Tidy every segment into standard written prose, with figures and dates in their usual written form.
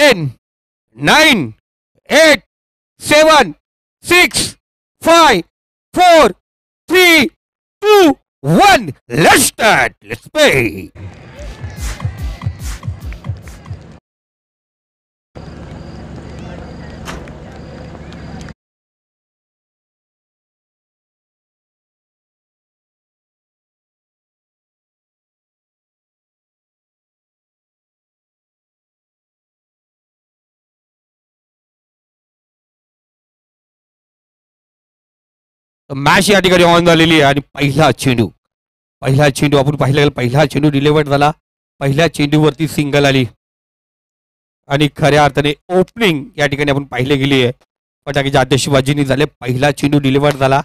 10, 9, 8, 7, 6, 5, 4, 3, 2, 1. Let's start. Let's play. Match या ठिकाणी on झालेली आहे आणि पहिला चेंडू आपण पाहिला गेला. पहिला चेंडू डिलिव्हर्ड झाला. पहिल्या चेंडूवरती सिंगल आली आणि खऱ्या अर्थाने ओपनिंग या ठिकाणी आपण पाहिले गेली आहे. फटाक्याच्या आतिषबाजीने झाले. पहिला चेंडू डिलिव्हर्ड झाला.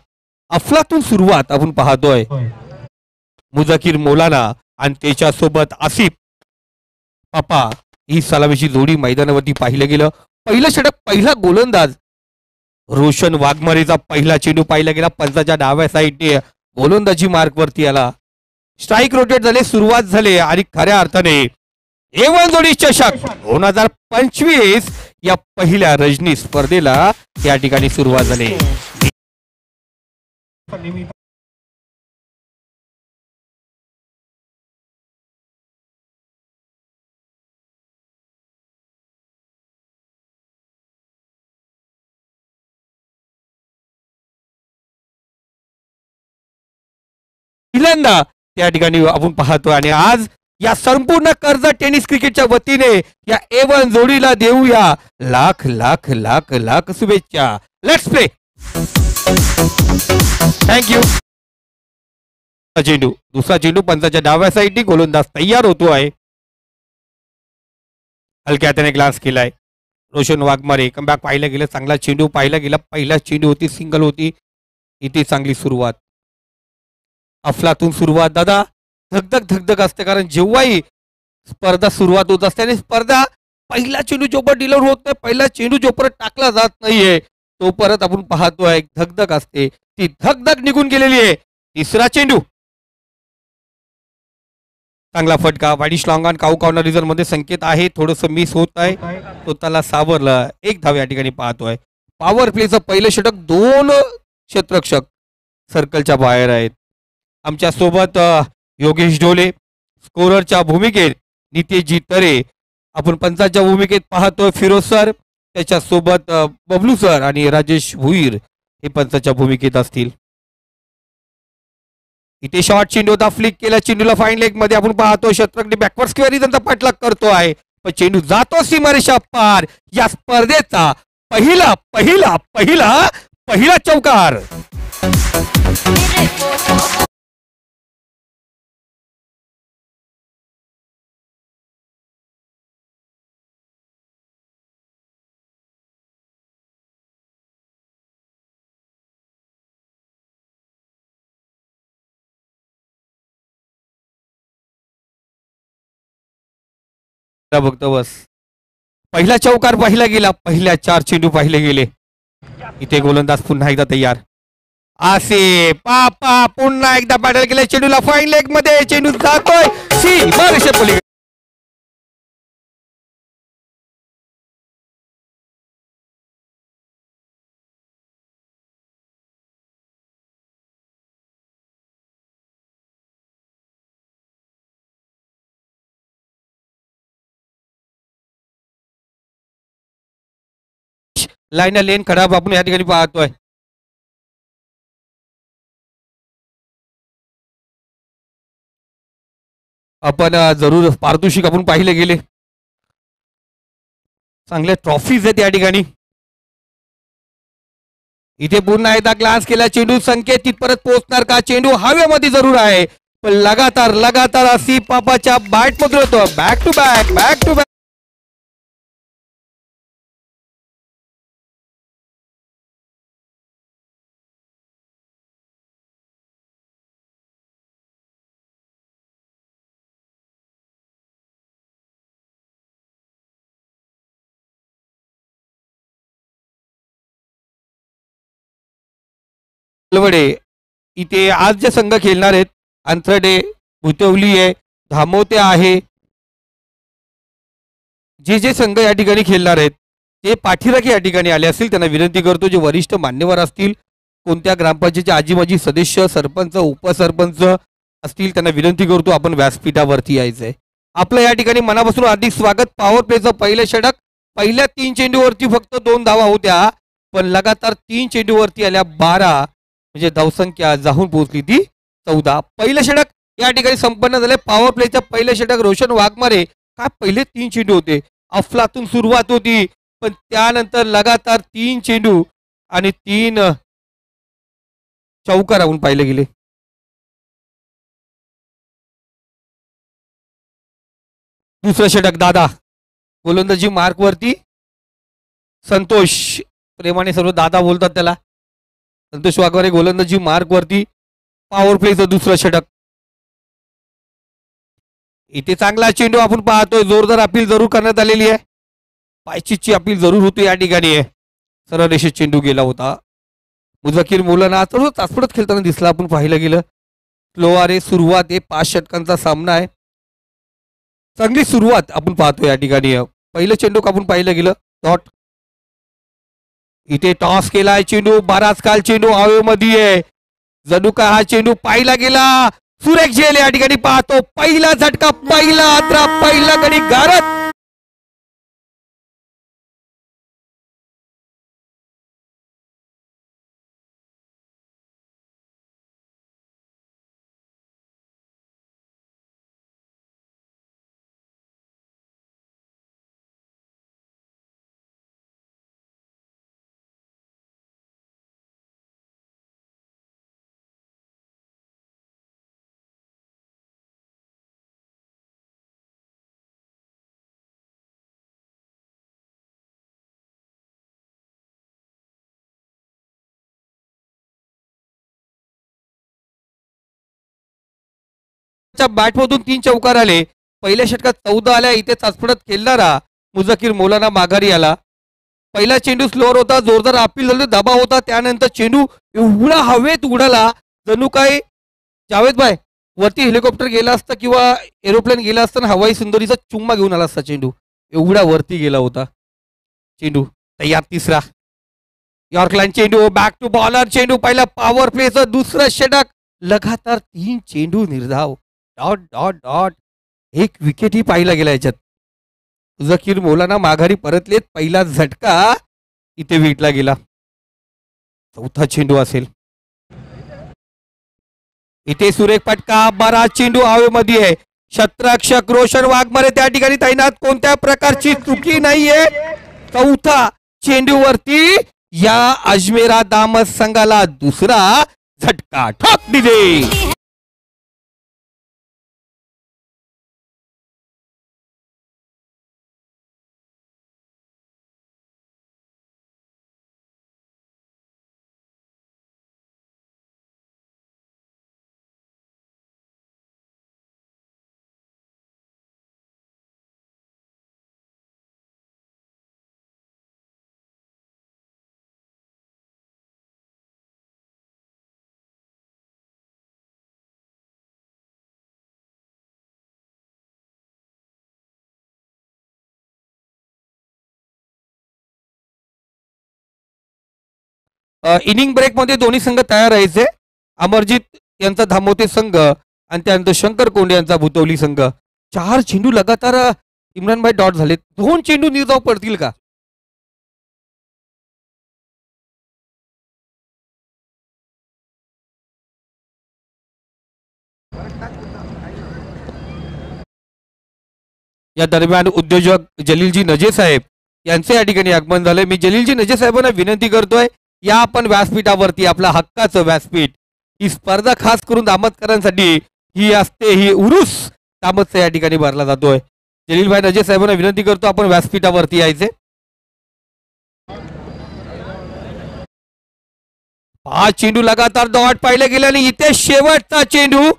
अफलातून सुरुवात आपण पाहतोय. मुझाकिर मौलाना आणि त्याच्यासोबत आसिफ पापा ही सलामीची जोडी मैदानावरती पाहिलं गेलं. पहिलं षटक, पहिला गोलंदाज रोशन वाघमारेचा पहिला चेंडू पाहिला गेला. पंचाच्या डाव्या साईडने गोलंदाजी मार्क वरती आला. स्ट्राईक रोटेट झाले, सुरुवात झाली आणि खऱ्या अर्थाने A1 जोडी चषक 2025 या पहिल्या रजनी स्पर्धेला या ठिकाणी सुरुवात झाली. पहिल्यांदा त्या ठिकाणी आपण पाहतो आणि आज या संपूर्ण कर्जत टेनिस क्रिकेटच्या वतीने या A1 जोडीला देऊया लाख लाख लाख लाख शुभेच्छा. Let's play. थँक्यू. चेंडू, दुसरा चेंडू पंचाच्या डाव्या साईडनी गोलंदाज तयार होतो आहे. हलक्या हाताने ग्लास केलाय. रोशन वाघमारे कमबॅक पाहिलं गेलं. चांगला चेंडू पाहिला गेला. पहिला चेंडू होती, सिंगल होती. इथे चांगली सुरुवात, अफलातून सुरुवात. दादा धगधग असते, कारण जेव्हाही स्पर्धा सुरुवात होत असते आणि स्पर्धा पहिला चेंडू जोपर्यंत डिलिव्हर होत नाही, पहिला चेंडू जोपर्यंत टाकला जात नाहीये तो परत आपण पाहतोय धगधग असते. ती धगधग निघून गेलेली आहे. तिसरा चेंडू, चांगला फटका. वाडी श्लॉंगान काऊ कॉर्नर रिझन मध्ये संकेत आहे. थोडस मिस होत आहे, तो त्याला सावरला. एक धाव या ठिकाणी पाहतोय. पॉवर प्लेचं पहिलं षटक, 2 क्षेत्ररक्षक सर्कलच्या बाहेर आहेत. आमच्या सोबत योगेश ढोले स्कोररच्या भूमिकेत, नितेशजी तरे आपण पंचाच्या भूमिकेत पाहतोय. फिरोज सर, त्याच्यासोबत बबलू सर आणि राजेश भुईर हे पंचाच्या भूमिकेत असतील. इथे शॉर्ट चेंडू होता, फ्लिक केला चेंडूला फाईन लेग मध्ये आपण पाहतो. शतरंगने बॅकवर्ड स्क्वेअर त्यांचा पाठलाग करतो आहे, पण चेंडू जातो सीमारेषा पार. या स्पर्धेचा पहिला पहिला पहिला पहिला चौकार. बघतो बस, पहिला चौकार पाहिला गेला. पहिल्या 4 चेंडू पाहिले गेले. इथे गोलंदाज पुन्हा एकदा तयार. आसे पापा पुन्हा एकदा बॅटल केलं. चेंडूला फाईन लेग मध्ये चेंडू जातोय सीमारेषे पलीकडे. लाईन लेन खराब आपण या ठिकाणी पाहतोय. आपण जरूर पारितोषिक आपण पाहिले गेले. चांगले ट्रॉफीज आहेत या ठिकाणी. इथे पुन्हा एकदा ग्लास केला चेंडू. संकेत तिथपर्यंत पोहोचणार का? चेंडू हवेमध्ये जरूर आहे, पण लगातार लगातार असी पापाच्या बॅट मध्ये होतो. Back to back, back to back. इथे आज जे संघ खेळणार आहेत, अंथर्डे, भुतवली आहे, धामोते आहे, जे संघ या ठिकाणी खेळणार आहेत ते पाठीराखे या ठिकाणी आले असतील त्यांना विनंती करतो, जे वरिष्ठ मान्यवर असतील, कोणत्या ग्रामपंचायतीचे आजी माजी सदस्य, सरपंच, उपसरपंच असतील, त्यांना विनंती करतो आपण व्यासपीठावरती यायचंय. आपलं या ठिकाणी मनापासून हार्दिक स्वागत. पॉवर प्लेचं पहिलं षटक. पहिल्या 3 चेंडूवरती फक्त 2 धावा होत्या, पण लगातार 3 चेंडूवरती आल्या 12, म्हणजे धावसंख्या जाऊन पोहोचली ती 14. पहिलं षटक या ठिकाणी संपन्न झाले. पॉवर प्लेचं पहिलं षटक रोशन वाघमारे. काय पहिले 3 चेंडू होते, अफलातून सुरुवात होती, पण त्यानंतर लगातार 3 चेंडू आणि 3 चौकार आपण पाहिले गेले. दुसरं षटक दादा गोलंदाजी मार्क वरती. संतोष, प्रेमाने सर्व दादा बोलतात त्याला. संतोष वाघमारे गोलंदाजी मार्क वरती. पॉवर प्लेचं दुसरं षटक. इथे चांगला चेंडू आपण पाहतोय. जोरदार अपील जरूर करण्यात आलेली आहे. पायचीची अपील जरूर होती या ठिकाणी आहे. सरळ रेषेत चेंडू गेला होता. मुझकीर मौलाना थोडं तासपडत खेळताना दिसला आपण पाहिलं गेलं. स्लोवारे सुरुवात आहे. 5 षटकांचा सामना आहे. चांगली सुरुवात आपण पाहतो या ठिकाणी. पहिलं चेंडू आपण पाहिलं गेलं डॉट. इथे टॉस केलाय चेंडू. बराच काल चेंडू हवेमध्ये आहे. जणू का हा चेंडू पाहिला गेला. सुरेख झेल या ठिकाणी पाहतो. पहिला झटका, पहिला आत्रा, पहिला गडी गारत. बॅटमधून 3 चौकार आले. पहिल्या षटकात 14 आल्या. इथे चाचपडत खेळणारा मुझकीर मौलाना माघारी आला. पहिला चेंडू स्लोअर होता. जोरदार अपील झालं, दबाव होता. त्यानंतर चेंडू एवढा हवेत उडाला जणू काय जावेद भाई वरती हेलिकॉप्टर गेला असता किंवा एरोप्लेन गेला असताना हवाई सुंदरीचा चुम्मा घेऊन आला असता. चेंडू एवढा वरती गेला होता. चेंडू तयार. तिसरा यॉर्कलँड चेंडू. बॅक टू बॉलर चेंडू. पहिला पॉवर प्लेचं दुसरं षटक. लगातार 3 चेंडू निर्धाव. Dot dot dot. एक विकेटही पाहिला गेला याच्यात. मुझकीर मौलाना माघारी परतलेत. पहिला झटका इथे विटला गेला. चौथा चेंडू असेल. इथे सुरेख फटका. बराच चेंडू हवेमध्ये आहे. क्षेत्ररक्षक रोशन वाघमारे त्या ठिकाणी तैनात. कोणत्या प्रकारची चुकी नाहीये. चौथा चेंडूवरती या अजमेरा दामस संघाला दुसरा झटका. ठोक दिले. इनिंग ब्रेक मध्ये दोन्ही संघ तयार राहायचे. अमरजीत यांचा धामोते संघ आणि त्यानंतर शंकर कोंडे यांचा भुतवली संघ. 4 चेंडू लगातार इम्रानभाई डॉट झाले. 2 चेंडू निर्धाव पडतील का. या दरम्यान उद्योजक जलीलजी नजे साहेब यांचे या ठिकाणी आगमन झाले. मी जलीलजी नजे साहेबांना विनंती करतोय, या आपण व्यासपीठावरती, आपलं हक्काचं व्यासपीठ. ही स्पर्धा खास करून दामतकरांसाठी ही असते. ही उरुस दामतचा या ठिकाणी भरला जातोय. जलीलभाई नजे साहेबांना विनंती करतो आपण व्यासपीठावरती यायचे. 5 चेंडू लगातार डॉट पाहिले गेले आणि इथे शेवटचा चेंडू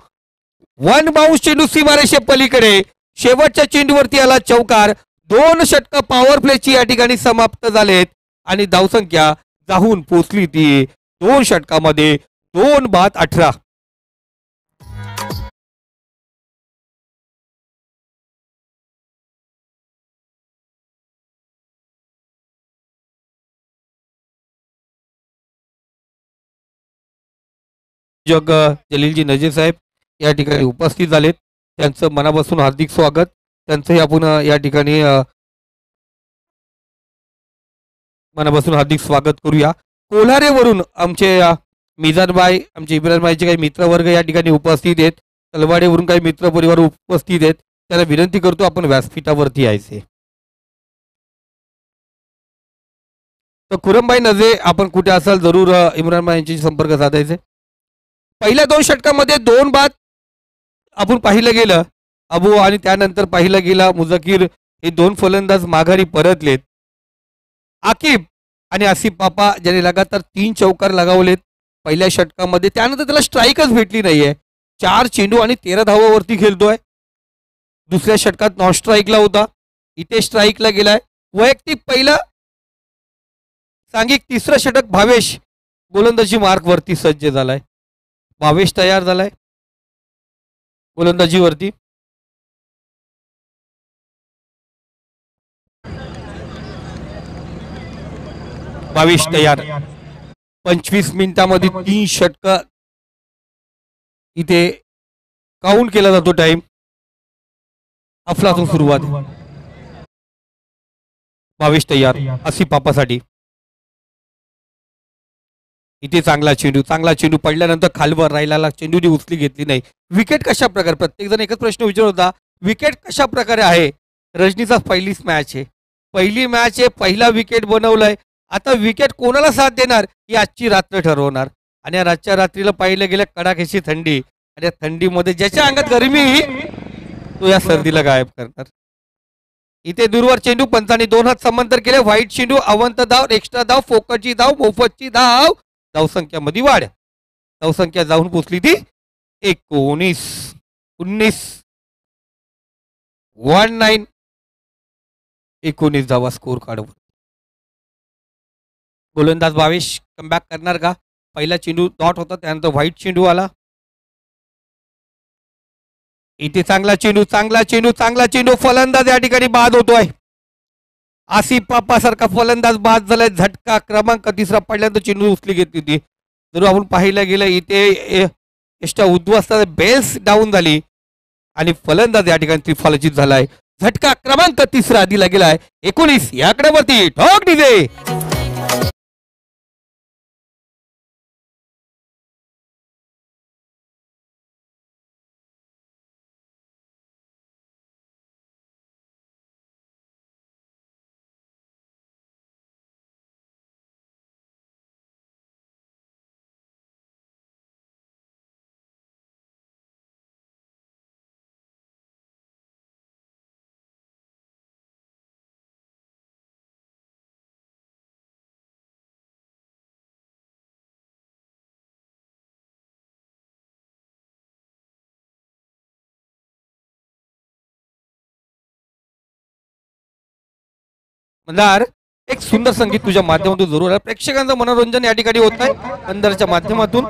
1 बाउन्स चेंडू सीमारेषे पलीकडे. शेवटच्या चेंडूवरती आला चौकार. 2 षटक पॉवर प्लेची या ठिकाणी समाप्त झालेत आणि धावसंख्या जाऊन पोचली ती 2 षटकामध्ये 2 बाद 18. जग जलीलजी नजे साहेब या ठिकाणी उपस्थित झालेत. त्यांचं मनापासून हार्दिक स्वागत. त्यांचंही आपण या ठिकाणी मनापासून हार्दिक स्वागत करूया. कोल्हारेवरून आमचे मिजानबाई, आमचे इब्राहिमबाईचे काही मित्रवर्ग या ठिकाणी उपस्थित आहेत. तलवाडेवरून काही मित्र परिवार उपस्थित आहेत. त्यांना विनंती करतो आपण व्यासपीठावरती यायचे. तर खुरमबाई नजे, आपण कुठे असाल जरूर इम्रानबाई यांच्याशी संपर्क साधायचे. पहिल्या 2 षटकामध्ये 2 बाद आपण पाहिलं गेलं अबू, आणि त्यानंतर पाहिलं गेला मुझकीर, हे 2 फलंदाज माघारी परतलेत. आकिब आणि आसिफ पापा ज्याने लगातार 3 चौकार लगावलेत पहिल्या षटकामध्ये, त्यानंतर त्याला स्ट्राईकच भेटली नाहीये. 4 चेंडू आणि 13 धावावरती खेळतोय. दुसऱ्या षटकात नॉन स्ट्राईकला होता, इथे स्ट्राईकला गेलाय. वैयक्तिक पहिलं सांघिक तिसरं षटक भावेश गोलंदाजी मार्कवरती सज्ज झालाय. भावेश तयार झालाय गोलंदाजीवरती. भावेश तयार. 25 मिनिटांमध्ये 3 षटक इथे काउंट केला जातो टाइम. अफलातून सुरुवात. भावेश तयार आसिफ पापासाठी. इथे चांगला चेंडू पडल्यानंतर खालवर राहिलेला चेंडूने उचली घेतली नाही. विकेट कशा प्रकारे, प्रत्येक जण एकच प्रश्न विचारत होता, विकेट कशा प्रकारे आहे. रजनीचा पहिलीच मॅच आहे, पहिली मॅच आहे, पहिला विकेट बनवलाय. आता विकेट कोणाला साथ देणार ही आजची रात्र ठरवणार. आणि या रातच्या रात्रीला पाहिलं गेलं कडाक्याची थंडी, आणि या थंडीमध्ये ज्याच्या अंगात गरमी तो या सर्दीला गायब करणार. इथे दूरवर चेंडू, पंचाने 2 हात समांतर केले. व्हाईट चेंडू, अवंत धाव, एक्स्ट्रा धाव, फोकटची धाव, मोफतची धाव, धावसंख्यामध्ये वाढ. धावसंख्या जाऊन पोचली ती 19. 19 धावा स्कोर कार्डवर. गोलंदाज भावेश कमबॅक करणार का. पहिला चेंडू डॉट होता, त्यानंतर व्हाईट चेंडू आला. इथे चांगला चेंडू, फलंदाज या ठिकाणी बाद होतोय. आसिफ पापा सारखा फलंदाज बाद झालाय. झटका क्रमांक 3 पडल्यानंतर चेंडू उचली घेतली होती. जर आपण पाहायला गेलं इथे एष्टा उद्ध्वस्त बेल्स डाऊन झाली आणि फलंदाज या ठिकाणी त्रिफलचित झालाय. झटका क्रमांक 3 दिला गेलाय. 19 या आकड्यावरती ठोक डीजे. मंदार, एक सुंदर संगीत तुझ्या माध्यमातून जरूर आहे. प्रेक्षकांचं मनोरंजन या ठिकाणी होत आहे अंदरच्या माध्यमातून.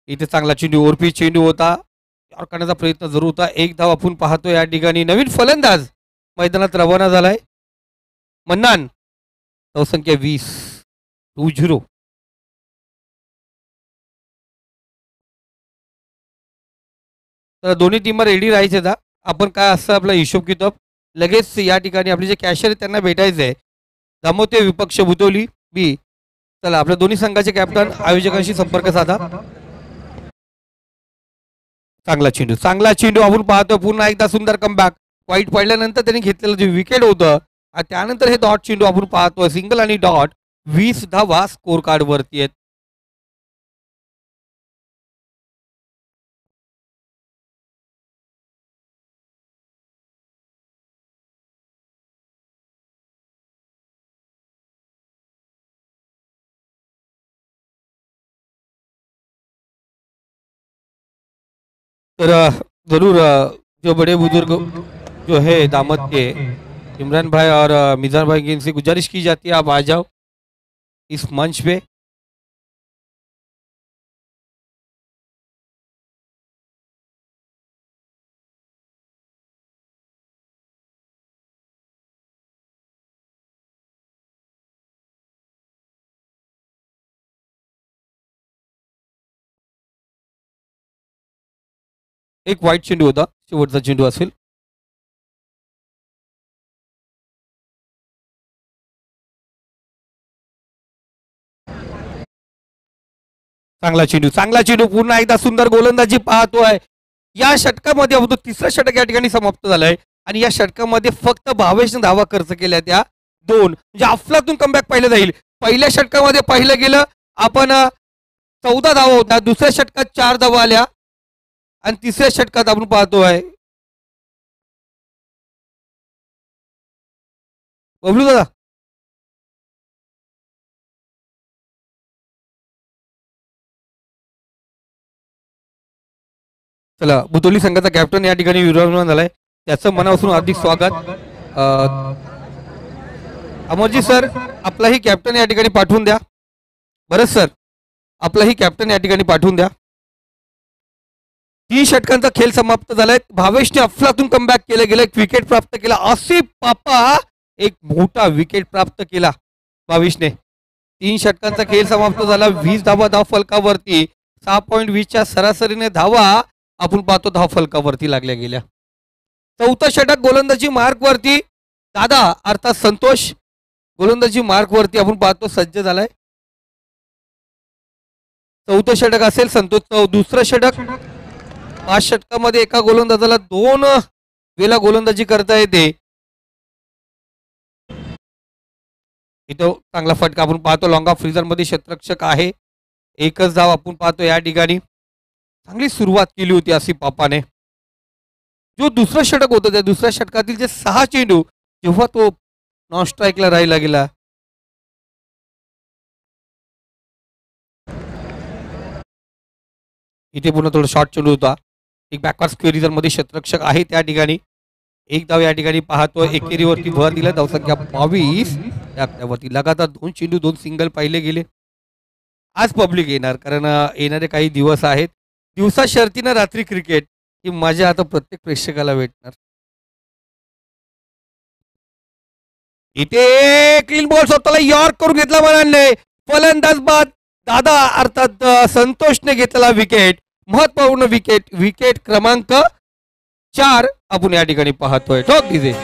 इथे चांगला चेंडू, ओरपी चेंडू होता, करण्याचा प्रयत्न जरूर होता. एक धाव आपण पाहतो या ठिकाणी. नवीन फलंदाज मैदानात रवाना झालाय, मन्नान. धावसंख्या 20. तर दोन्ही टीम रेडी राहायचे. आपण काय असं आपला हिशोब किताब लगेच या ठिकाणी आपले जे कॅशियर आहेत त्यांना भेटायचं आहे. दामोते विपक्ष भुतोली बी. चला, आपल्या दोन्ही संघाचे कॅप्टन आयोजकांशी संपर्क साधा. चांगला चेंडू आपण पाहतो. पुन्हा एकदा सुंदर कमबॅक. वाईट पडल्यानंतर त्यांनी घेतलेलं जे विकेट होतं, त्यानंतर हे डॉट चेंडू आपण पाहतोय. सिंगल आणि डॉट. 20 धावा स्कोर कार्ड वरती आहेत. तर जरूर जो बड़े बुजुर्ग जो है दामद के इमरान भाई और मिजान भाई की इनसे गुजारिश की जाती है, आप आ जाओ इस मंच पे. एक वाईट चेंडू होता, शेवटचा चेंडू असेल. चांगला चेंडू पुन्हा एकदा सुंदर गोलंदाजी पाहतोय. या षटकामध्ये अवधूत तिसरं षटक या ठिकाणी समाप्त झालंय आणि या षटकामध्ये फक्त भावेशने धावा खर्च केल्या त्या 2. म्हणजे अफलातून कमबॅक पाहिलं जाईल. पहिल्या षटकामध्ये पाहिलं गेलं आपण 14 धावा होत्या, दुसऱ्या षटकात 4 धावा आल्या आणि तिसऱ्या षटकात आपण पाहतोय बबलू दादा चला बुतोली संघाचा कॅप्टन या ठिकाणी विराजमान झालाय, त्याचं मनापासून हार्दिक स्वागत. अमरजी सर आपलाही कॅप्टन या ठिकाणी पाठवून द्या. बरं सर आपलाही कॅप्टन या ठिकाणी पाठवून द्या. 3 षटकांचा खेळ समाप्त झालाय. भावेशने अफलातून कमबॅक केलं गेलं, एक विकेट प्राप्त केला. आसिफ पापा एक मोठा विकेट प्राप्त केला भावेशने. 3 षटकांचा खेळ समाप्त झाला. 20 धावा धाव फलकावरती, 6.20च्या सरासरीने धावा आपण पाहतो धाव फलकावरती लागल्या गेल्या. 4थं षटक गोलंदाजी मार्क वरती दादा अर्थात संतोष गोलंदाजी मार्क वरती आपण पाहतो सज्ज झालाय. 4थं षटक असेल संतोष. दुसरं षटक 5 षटकामध्ये एका गोलंदाजाला 2 वेळा गोलंदाजी करता येते. इथं चांगला फटका आपण पाहतो. लॉंग ऑफ फ्रीजर मध्ये क्षेत्ररक्षक आहे. एकच धाव आपण पाहतो या ठिकाणी. चांगली सुरुवात केली होती आसिफ पापाने. जो दुसरं षटक होतं त्या दुसऱ्या षटकातील जे 6 चेंडू जेव्हा तो नॉन स्ट्राईकला राहिला गेला, इथे पुन्हा थोडं शॉर्ट चेंडू होता. एक बॅकवर्ड स्क्वेअर मध्ये क्षेत्ररक्षक आहे त्या ठिकाणी. एक धाव या ठिकाणी पाहतोय. एकेरीवरती भर दिला. धावसंख्या 22. त्यावरती लगातार 2 चेंडू 2 सिंगल पाहिले गेले. आज पब्लिक येणार कारण येणारे काही दिवस आहेत. दिवसा शर्तीनं रात्री क्रिकेट ही मजा आता प्रत्येक प्रेक्षकाला भेटणार. इथे क्लीन बॉल स्वतःला यॉर्क करून घेतला म्हणाले. फलंदाज बाद दादा अर्थात संतोषने घेतला विकेट. महत्वपूर्ण विकेट, विकेट क्रमांक 4 आपण या ठिकाणी पाहतोय. ठोक दिजे.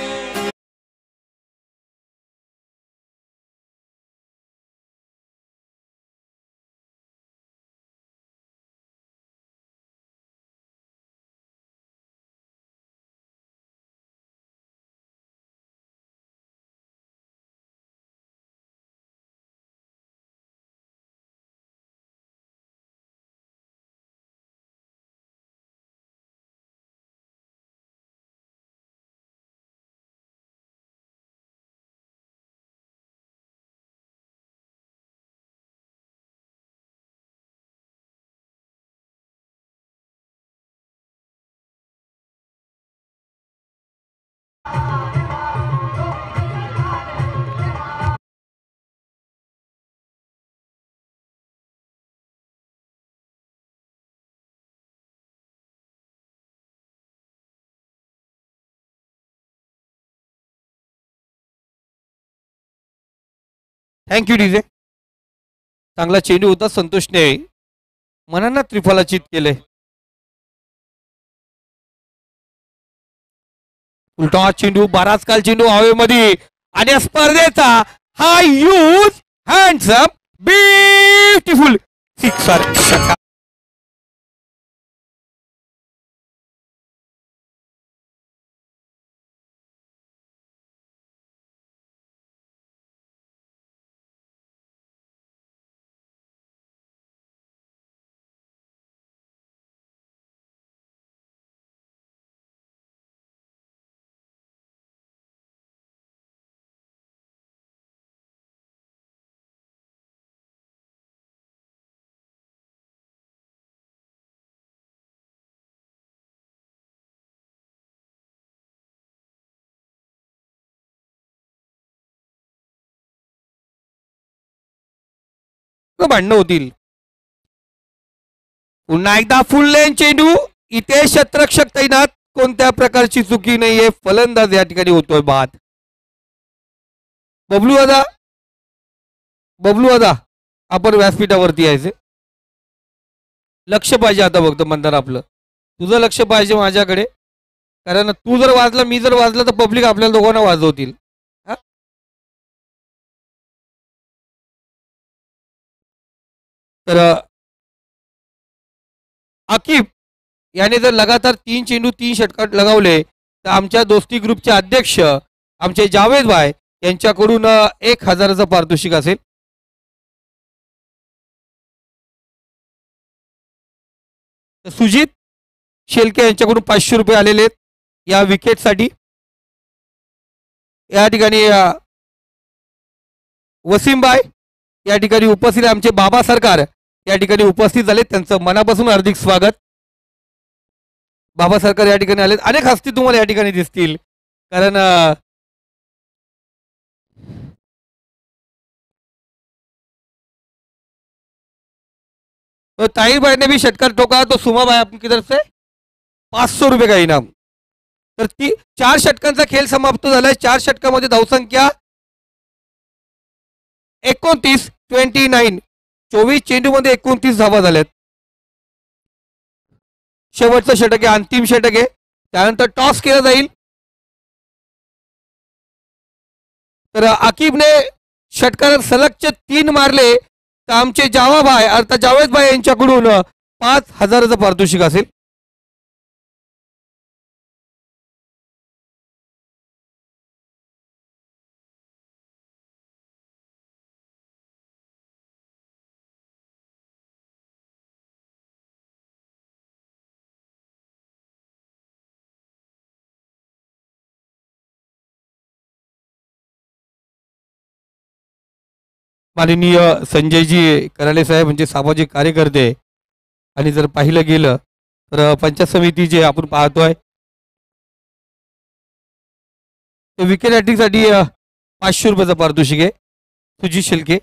Thank you DJ. चांगला चेंडू होता. संतोषने मनांना त्रिफलाचित केले. उलटा चेंडू बराच काल चेंडू हवेमध्ये आणि स्पर्धेचा हा use hands up beautiful sixer. भांडणं होतील. पुन्हा एकदा फुल लेन चेंडू. इथे क्षेत्ररक्षक तैनात. कोणत्या प्रकारची चुकी नाहीये. फलंदाज या ठिकाणी होतोय बाद. बबलू दादा आपण व्यासपीठावरती यायचे. लक्ष पाहिजे आता फक्त मंदार आपलं. तुझं लक्ष पाहिजे माझ्याकडे, कारण तू जर वाजला मी जर वाजला तर पब्लिक आपल्याला दोघांना वाजवतील. हा? तर आकिब याने जर लगातार 3 चेंडू 3 षटकार लगावले तर आमच्या दोस्ती ग्रुपचे अध्यक्ष आमचे जावेद भाई यांच्याकडून 1,000चं पारितोषिक असेल. सुजित शेलके यांच्याकडून 500 रुपये आलेले आहेत या विकेटसाठी. या ठिकाणी वसीमबाई या ठिकाणी उपस्थित, आमचे बाबा सरकार या ठिकाणी उपस्थित झाले, त्यांचं मनापासून हार्दिक स्वागत. बाबा सरकार या ठिकाणी आले. अनेक हस्ती तुम्हाला या ठिकाणी दिसतील, कारण तो ताहिर भाई ने भी षटकार ठोका. तो सुमा भाई आपकी तरफ से 500 रुपये का इनाम. तर 4 षटकांचा खेळ समाप्त झालाय. 4 षटकामध्ये धावसंख्या 29, 24 चेंडूमध्ये 29 धावा झाल्यात. शेवटचं षटक आहे, अंतिम षटक आहे. त्यानंतर टॉस केला जाईल. तर आकिबने षटकार सलगचे 3 मारले तर आमचे जावाभाई अर्थात जावेद भाई यांच्याकडून 5,000चं पारितोषिक असेल. माननीय संजयजी कराले साहेब म्हणजे सामाजिक कार्यकर्ते, आणि जर पाहिलं गेलं तर पंचायत समिती जे आपण पाहतोय ते विकेट हॅट्रिकसाठी 500 रुपयाचं पारितोषिक आहे. सुजित शेलके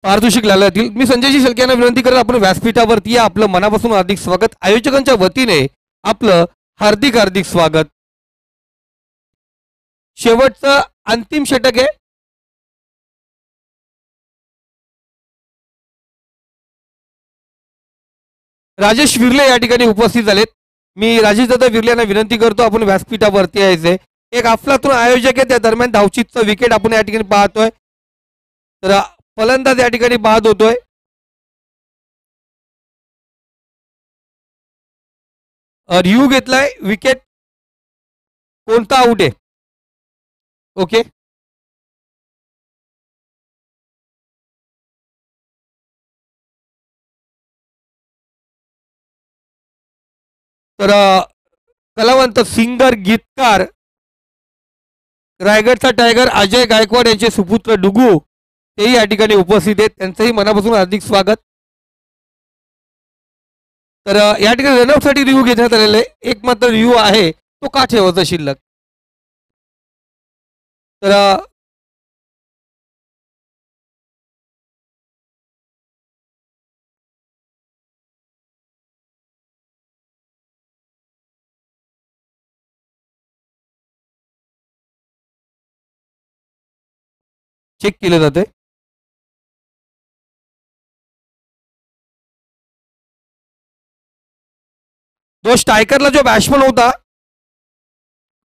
पारितोषिक लावले जातील. मी संजयजी शेलके यांना विनंती करत आपण व्यासपीठावरती आपलं मनापासून हार्दिक स्वागत. आयोजकांच्या वतीने आपलं हार्दिक हार्दिक स्वागत. शेवटचं अंतिम षटक आहे. राजेश विर्ले या ठिकाणी उपस्थित झालेत. मी राजेश दादा विर्ले यांना विनंती करतो आपण व्यासपीठावरती यायचे. एक अफलातून आयोजक आहे, त्या दरम्यान धावचीतचं विकेट आपण या ठिकाणी पाहतोय. तर फलंदाज या ठिकाणी बाद होतोय. रिव्ह्यू घेतलाय विकेट, कोणता आउट आहे. ओके, तर कलावंत सिंगर गीतकार रायगडचा टायगर अजय गायकवाड यांचे सुपुत्र डुगू तेही या ठिकाणी उपस्थित आहेत. त्यांचंही मनापासून हार्दिक स्वागत. तर या ठिकाणी रनआउटसाठी रिव्ह्यू घेण्यात आलेला आहे. एक मात्र रिव्ह्यू आहे, तो का ठेवायचा शिल्लक. तर चेक केलं जाते. तो स्ट्रायकरला जो बॅट्समन होता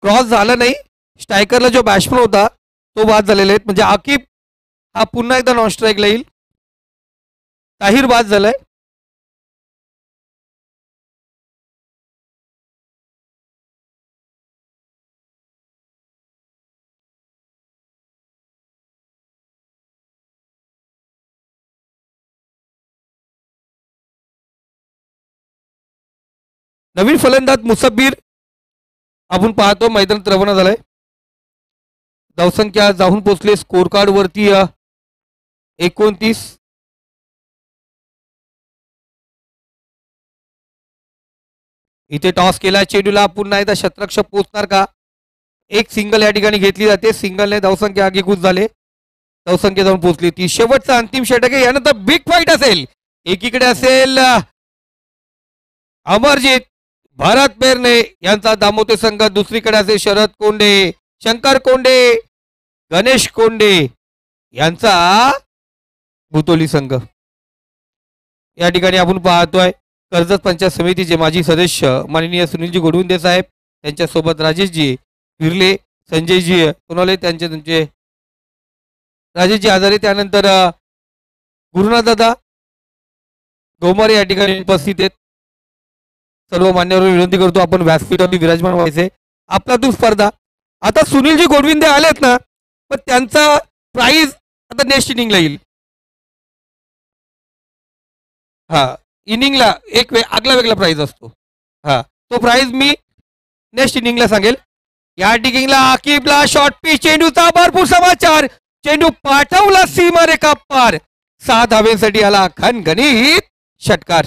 क्रॉस झाला नाही. स्ट्रायकरला जो बॅट्समन होता तो बाद झालेला आहे. म्हणजे आकिब हा पुन्हा एकदा नॉन स्ट्राईकला येईल. ताहिर बाद झालाय. नवीन फलंदाज मुसब्बीर आपण पाहतो मैदानात रवाना झालाय. धावसंख्या जाऊन पोहोचले स्कोर कार्ड वरती 29. इथे टॉस केला चेंडूला, पुन्हा एकदा शतरक्षक पोहोचणार का. एक सिंगल या ठिकाणी घेतली जाते. सिंगलने धावसंख्या आगेकूच झाले. धावसंख्या जाऊन पोहोचली. ती शेवटचा अंतिम षटक आहे. यानंतर बिग फाईट असेल. एकीकडे असेल अमरजीत भारत पेरणे यांचा दामोते संघ, दुसरीकडे असेल शरद कोंडे, शंकर कोंडे, गणेश कोंडे यांचा भुतोली संघ. या ठिकाणी आपण पाहतोय कर्जत पंचायत समितीचे माजी सदस्य माननीय सुनीलजी गोडविंदे साहेब, त्यांच्यासोबत राजेशजी विरले, संजयजी सोनवणे, त्यांचे राजेशजी आजारे, त्यानंतर गुरुनाथ दादा गौमारे या ठिकाणी उपस्थित आहेत. सर्व मान्यवर विनंती करतो आपण व्यासपीठावरती विराजमान व्हायचे. आपला स्पर्धा आता सुनीलजी गोडविंदे आलेत ना, पण त्यांचा प्राइज आता नेक्स्ट इनिंगला येईल. हा, इनिंगला एक आगला वेगळा प्राइज असतो. हा, तो प्राइज मी नेक्स्ट इनिंगला सांगेल. या ठिकाणीला आकिबला शॉर्ट पिच चेंडूचा भरपूर समाचार, चेंडू पाठवला सीमारेखा पार, 7 धाव्यांसाठी आला खणखणीत षटकार.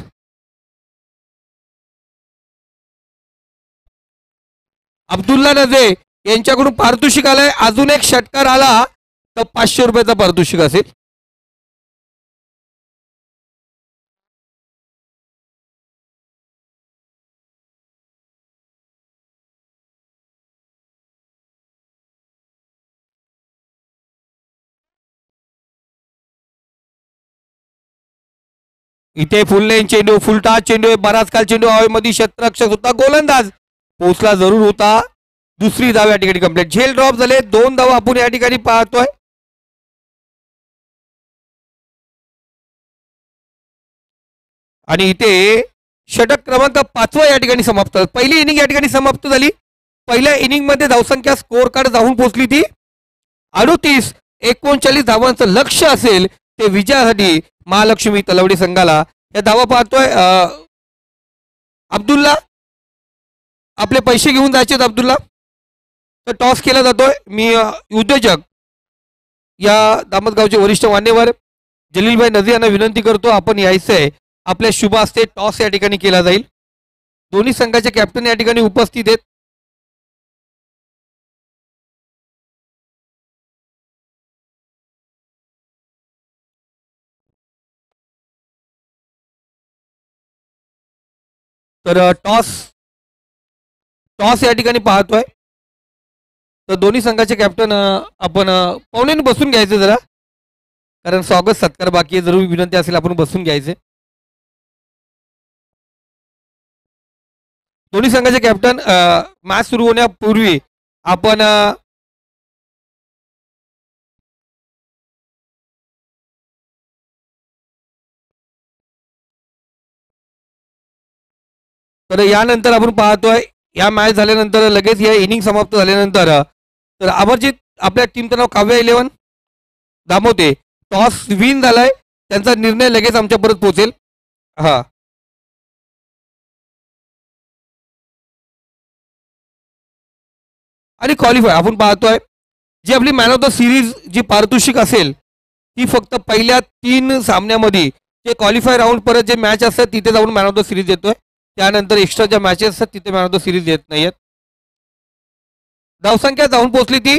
अब्दुल्ला नजे यांच्याकडून पारितोषिक आलंय. अजून एक षटकार आला तर 500 रुपयाचा पारितोषिक असेल. इथे फुल लेन चेंडू, फुलटा चेंडू, बराच काल चेंडू हवेमध्ये, क्षेत्ररक्षक होता, गोलंदाज पोचला जरूर होता. दुसरी धाव या ठिकाणी कंप्लीट. झेल ड्रॉप झाले, 2 धाव आपण या ठिकाणी पाहतोय. आणि इथे षटक क्रमांक 5 या ठिकाणी समाप्त. पहिली इनिंग या ठिकाणी समाप्त झाली. पहिल्या इनिंग मध्ये धावसंख्या स्कोर कार्ड जाऊन पोहोचली ती 38-39 धावांचं लक्ष्य असेल ते विजयासाठी महालक्ष्मी तलवडी संघाला. या धावा पाहतोय अब्दुल्ला, आपले पैसे घेऊन जायचे अब्दुल्ला. तर टॉस केला जातोय. मी उद्योजक या दामतगावचे वरिष्ठ मान्यवर जलीलभाई नझी यांना विनंती करतो आपण यायचंय. आपल्या शुभ हस्ते टॉस या ठिकाणी केला जाईल. दोन्ही संघाचे कॅप्टन या ठिकाणी उपस्थित आहेत. तर टॉस या ठिकाणी पाहतोय. तर दोन्ही संघाचे कॅप्टन आपण पाहुण्याने बसून घ्यायचे जरा, कारण स्वागत सत्कार बाकी आहे. जरूर विनंती असेल आपण बसून घ्यायचे. दोन्ही संघाचे कॅप्टन मॅच सुरू होण्यापूर्वी आपण तर यानंतर आपण पाहतोय या मॅच झाल्यानंतर लगेच या इनिंग समाप्त झाल्यानंतर तर अमरजीत आपल्या टीमचं नाव काव्या 11 दामोते टॉस विन झालाय. त्यांचा निर्णय लगेच आमच्या परत पोहोचेल. हा, आणि क्वालिफाय आपण पाहतोय जी आपली मॅन ऑफ द सिरीज जी पारितोषिक असेल ती फक्त पहिल्या 3 सामन्यामध्ये जे क्वालिफाय राऊंड परत जे मॅच असतात तिथे जाऊन मॅन ऑफ द सिरीज येतोय. त्यानंतर एक्स्ट्रा ज्या मॅचेस असतात तिथे मॅन ऑफ द सिरीज येत नाहीयेत. धावसंख्या जाऊन पोहोचली ती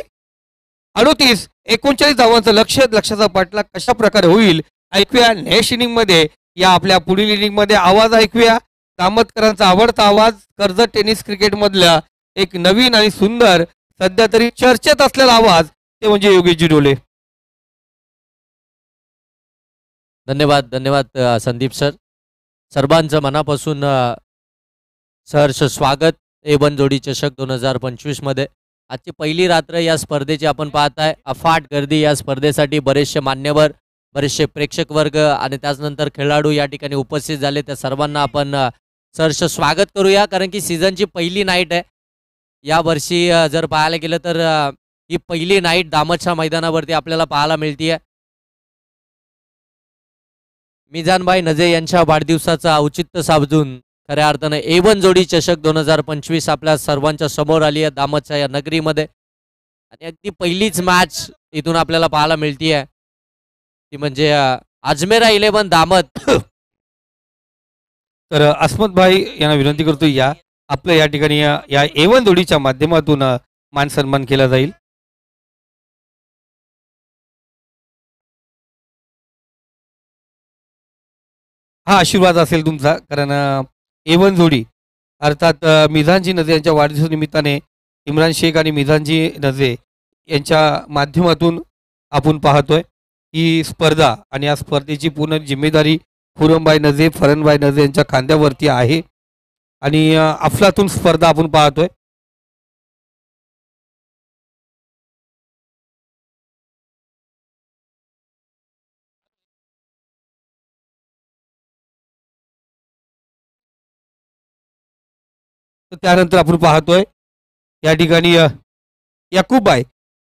38-39 धावांचं लक्षाचा पाठला कशा प्रकारे होईल ऐकूया नेक्स्ट इनिंग मध्ये. या आपल्या पुढील इनिंग मध्ये आवाज ऐकूया दामतकरांचा आवडता आवाज, कर्जत टेनिस क्रिकेट मधला एक नवीन आणि सुंदर सध्या तरी चर्चेत असलेला आवाज, ते म्हणजे योगेशजी डोले. धन्यवाद धन्यवाद संदीप सर. सर्वांचं मनापासून सहर्ष स्वागत A1 जोडी चषक 2025 मध्ये. आजची पहिली रात्र या स्पर्धेची आपण पाहताय. अफाट गर्दी या स्पर्धेसाठी, बरेचसे मान्यवर, बरेचसे प्रेक्षक वर्ग आणि त्याचनंतर खेळाडू या ठिकाणी उपस्थित झाले. त्या सर्वांना आपण सहर्ष स्वागत करूया, कारण की सीझनची पहिली नाईट आहे. या वर्षी जर पाहायला गेलं तर ही पहिली नाईट दामतच्या मैदानावरती आपल्याला पाहायला मिळते. मिजानभाई नजे यांच्या वाढदिवसाचा औचित्य साधून खऱ्या अर्थाने A1 जोडी चषक 2025 आपल्या सर्वांच्या समोर आली आहे दामतच्या या नगरीमध्ये. आणि अगदी पहिलीच मॅच इथून आपल्याला पाहायला मिळते ती म्हणजे अजमेरा 11 दामत. तर अस्मत भाई यांना विनंती करतो या आपल्या या ठिकाणी या A1 जोडीच्या माध्यमातून मान सन्मान केला जाईल. हा आशीर्वाद असेल तुमचा, कारण A1 जोडी अर्थात मिझानजी नजे यांच्या वाढदिवसानिमित्ताने इम्रान शेख आणि मिझानजी नजे यांच्या माध्यमातून आपण पाहतोय ही स्पर्धा आणि या स्पर्धेची पूर्ण जिम्मेदारी खुरमबाई नजे फरणबाई नजे यांच्या खांद्यावरती आहे आणि अफलातून स्पर्धा आपण पाहतोय. तर त्यानंतर आपण पाहतोय या ठिकाणी याकूबबाई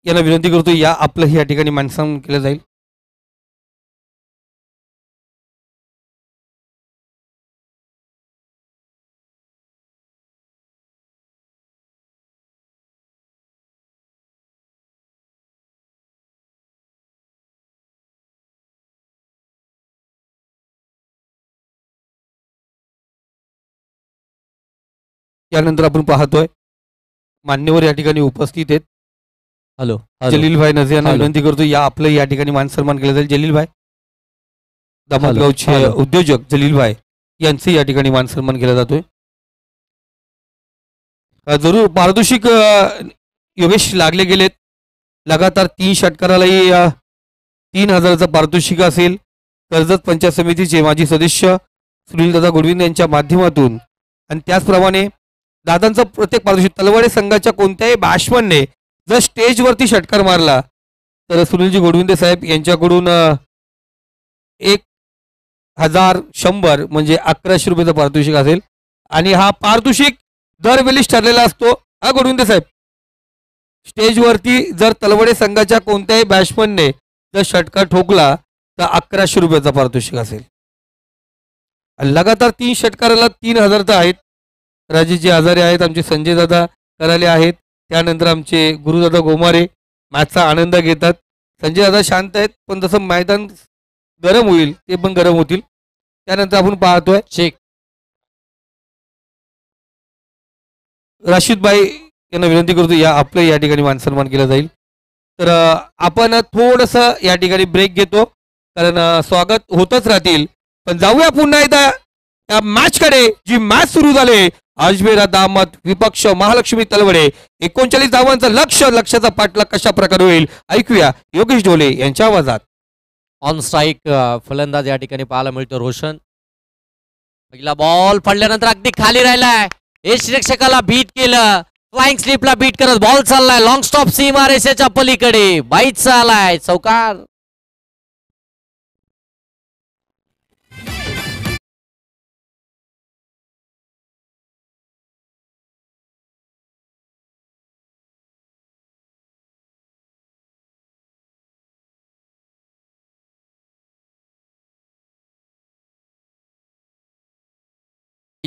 यांना विनंती करतो या आपलं या ठिकाणी मानसन्मान केलं जाईल. त्यानंतर आपण पाहतोय मान्यवर या ठिकाणी उपस्थित आहेत. हॅलो जलीलभाई नजे यांना हॅलो. विनंती करतो या आपलं या ठिकाणी मानसन्मान केलं जाईल. जलीलभाई दामोदगावचे हॅलो. उद्योजक जलीलभाई यांचे या ठिकाणी मानसन्मान केला जातोय. जरूर पारितोषिक योगेश लागले गेलेत. लगातार 3 षटकारालाही 3,000चं पारितोषिक असेल. कर्जत पंचायत समितीचे माजी सदस्य सुनीलदादा गुडविंद यांच्या माध्यमातून आणि त्याचप्रमाणे दादांचं प्रत्येक पारितोषिक तलवाडे संघाच्या कोणत्याही बॅट्समनने जर स्टेजवरती षटकार मारला तर सुनीलजी गोडविंदे साहेब यांच्याकडून 1,100 म्हणजे 1100 रुपयाचं पारितोषिक असेल आणि हा पारितोषिक दरवेळी ठरलेला असतो. हा गोडविंदे साहेब स्टेजवरती जर तलवाडे संघाच्या कोणत्याही बॅट्समनने जर षटकार ठोकला तर 1100 रुपयाचा पारितोषिक असेल. लगातार 3 षटकाराला 3,000 तर आहेत. राजेशजी हजारे आहेत, आमचे संजय दादा कराले आहेत, त्यानंतर आमचे गुरुदादा गोमारे मॅचचा आनंद घेतात. संजय दादा शांत आहेत पण जसं मैदान गरम होईल ते पण गरम होतील. त्यानंतर आपण पाहतोय शेख राशीदबाई यांना विनंती करतो या आपलं या ठिकाणी मानसन्मान केलं जाईल. तर आपण थोडंसं या ठिकाणी ब्रेक घेतो कारण स्वागत होतच राहतील. पण जाऊया पुन्हा एकदा या मॅचकडे जी मॅच सुरू झाली. अजमेर दामत विपक्ष महालक्ष्मी तलवडे 39 धावांचं लक्षाचा पाठलाग कशा प्रकारे होईल ऐकूया योगेश ढोले यांच्या आवाजात. ऑन स्ट्राईक फलंदाज या ठिकाणी पाहायला मिळतो रोशन. पहिला बॉल पडल्यानंतर अगदी खाली राहिलाय. यष्टिरक्षकाला बीट केलं. फ्लाइंग स्लिपला बीट करत बॉल चाललाय लॉंग स्टॉप सीमा रेषेच्या पलीकडे. बाईटचा आलाय चौकार.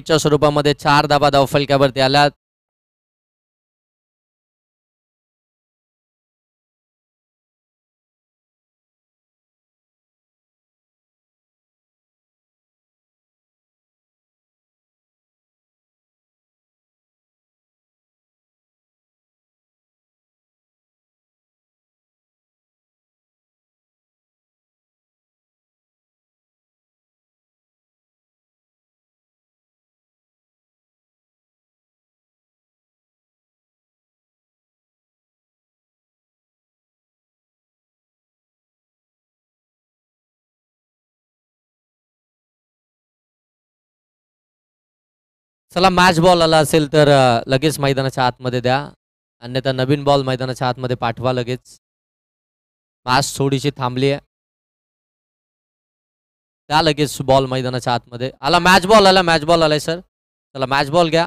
च्या स्वरूपामध्ये 4 धाबा धावफलक्यावरती आल्यात. चला मॅच बॉल आला असेल तर लगेच मैदानाच्या आतमध्ये द्या. अन्यथा नवीन बॉल मैदानाच्या आतमध्ये पाठवा लगेच. मॅच थोडीशी थांबली आहे. त्या लगेच बॉल मैदानाच्या आतमध्ये आला. मॅच बॉल आलाय सर. चला मॅच बॉल घ्या.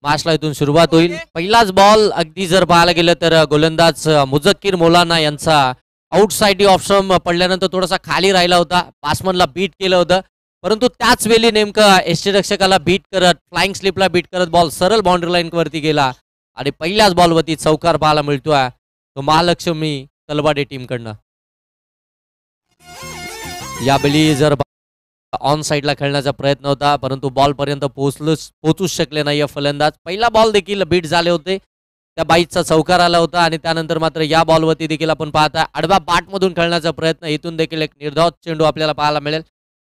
मॅचला इथून सुरुवात होईल. पहिलाच बॉल अगदी जर पाहायला गेलं तर गोलंदाज मुझक्कीर मौलाना यांचा आउटसाइड ऑप्शन पडल्यानंतर थोडासा खाली राहिला होता. बॅट्समनला बीट केलं होतं परंतु त्याच वेळी नेमकं यष्टिरक्षकाला बीट करत फ्लाइंग स्लिपला बीट करत बॉल सरळ बाउंड्री लाईन वरती गेला आणि पहिल्याच बॉलवरती चौकार पाहायला मिळतोय तो महालक्ष्मी तलवाडे टीम कडनं. यावेळी जर ऑन साइडला खेळण्याचा प्रयत्न होता परंतु बॉल पर्यंत पोहोचूच शकले नाही फलंदाज. पहिला बॉल देखील बीट झाले होते. त्या बाईचा चौकार आला होता आणि त्यानंतर मात्र या बॉलवरती देखील आपण पाहता आडव्या बॅटमधून खेळण्याचा प्रयत्न. इथून देखील एक निर्धाव चेंडू आपल्याला पाहायला मिळेल.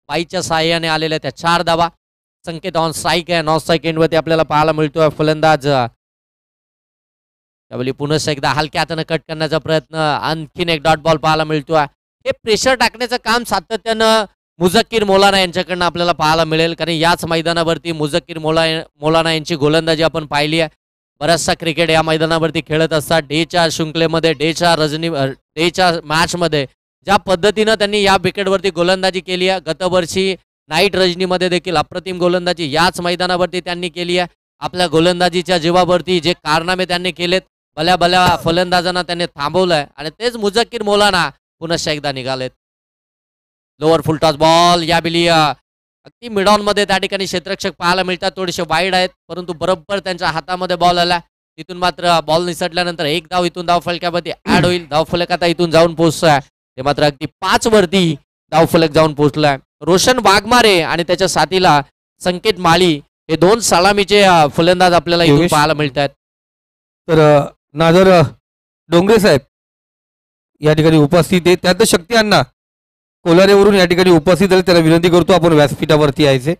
बाईच्या साह्याने आलेल्या त्या 4 धावा. संकेत ऑन स्ट्राईक आहे. नॉन स्ट्राईक एंडवरती आपल्याला पाहायला मिळतोय फलंदाज. त्यावेळी पुन्हा एकदा हलक्या हाताने कट करण्याचा प्रयत्न. आणखीन एक डॉट बॉल पाहायला मिळतोय. हे प्रेशर टाकण्याचं काम सातत्यानं मुझक्कीर मौलाना यांच्याकडनं आपल्याला पाहायला मिळेल, कारण याच मैदानावरती मुझक्कीर मौलाना यांची गोलंदाजी आपण पाहिली आहे. बराचसा क्रिकेट या मैदानावरती खेळत असतात. डेच्या शृंखलेमध्ये, डेच्या मॅचमध्ये ज्या पद्धतीनं त्यांनी या विकेटवरती गोलंदाजी केली आहे, गतवर्षी नाईट रजनीमध्ये देखील अप्रतिम गोलंदाजी याच मैदानावरती त्यांनी केली आहे. आपल्या गोलंदाजीच्या जीवावरती जे कारनामे त्यांनी केलेत, भल्या भल्या फलंदाजांना त्यांनी थांबवलंय आणि तेच मुझक्कीर मौलाना पुन्हा एकदा निघालेत. लोअर फुल टॉस बॉल या बिली अगदी मिडॉन मध्ये त्या ठिकाणी क्षेत्ररक्षक पाहायला मिळतात. थोडेसे वाईड आहेत, परंतु बरोबर त्यांच्या हातामध्ये बॉल आला. तिथून मात्र बॉल निसटल्यानंतर एक धाव इथून धाव फलकावरती ऍड होईल. धाव फलक आता इथून जाऊन पोहोचतोय, ते मात्र अगदी 5 वरती धाव फलक जाऊन पोहोचलाय. रोशन वाघमारे आणि त्याच्या साथीला संकेत माळी हे 2 सलामीचे फलंदाज आपल्याला इथून योगेश. पाहायला मिळतात. तर नाझर डोंगरे साहेब या ठिकाणी उपस्थित आहे. त्यात शक्ती अण्णा कोलारेवरून या ठिकाणी उपस्थित आहे. त्याला विनंती करतो आपण व्यासपीठावरती यायचे.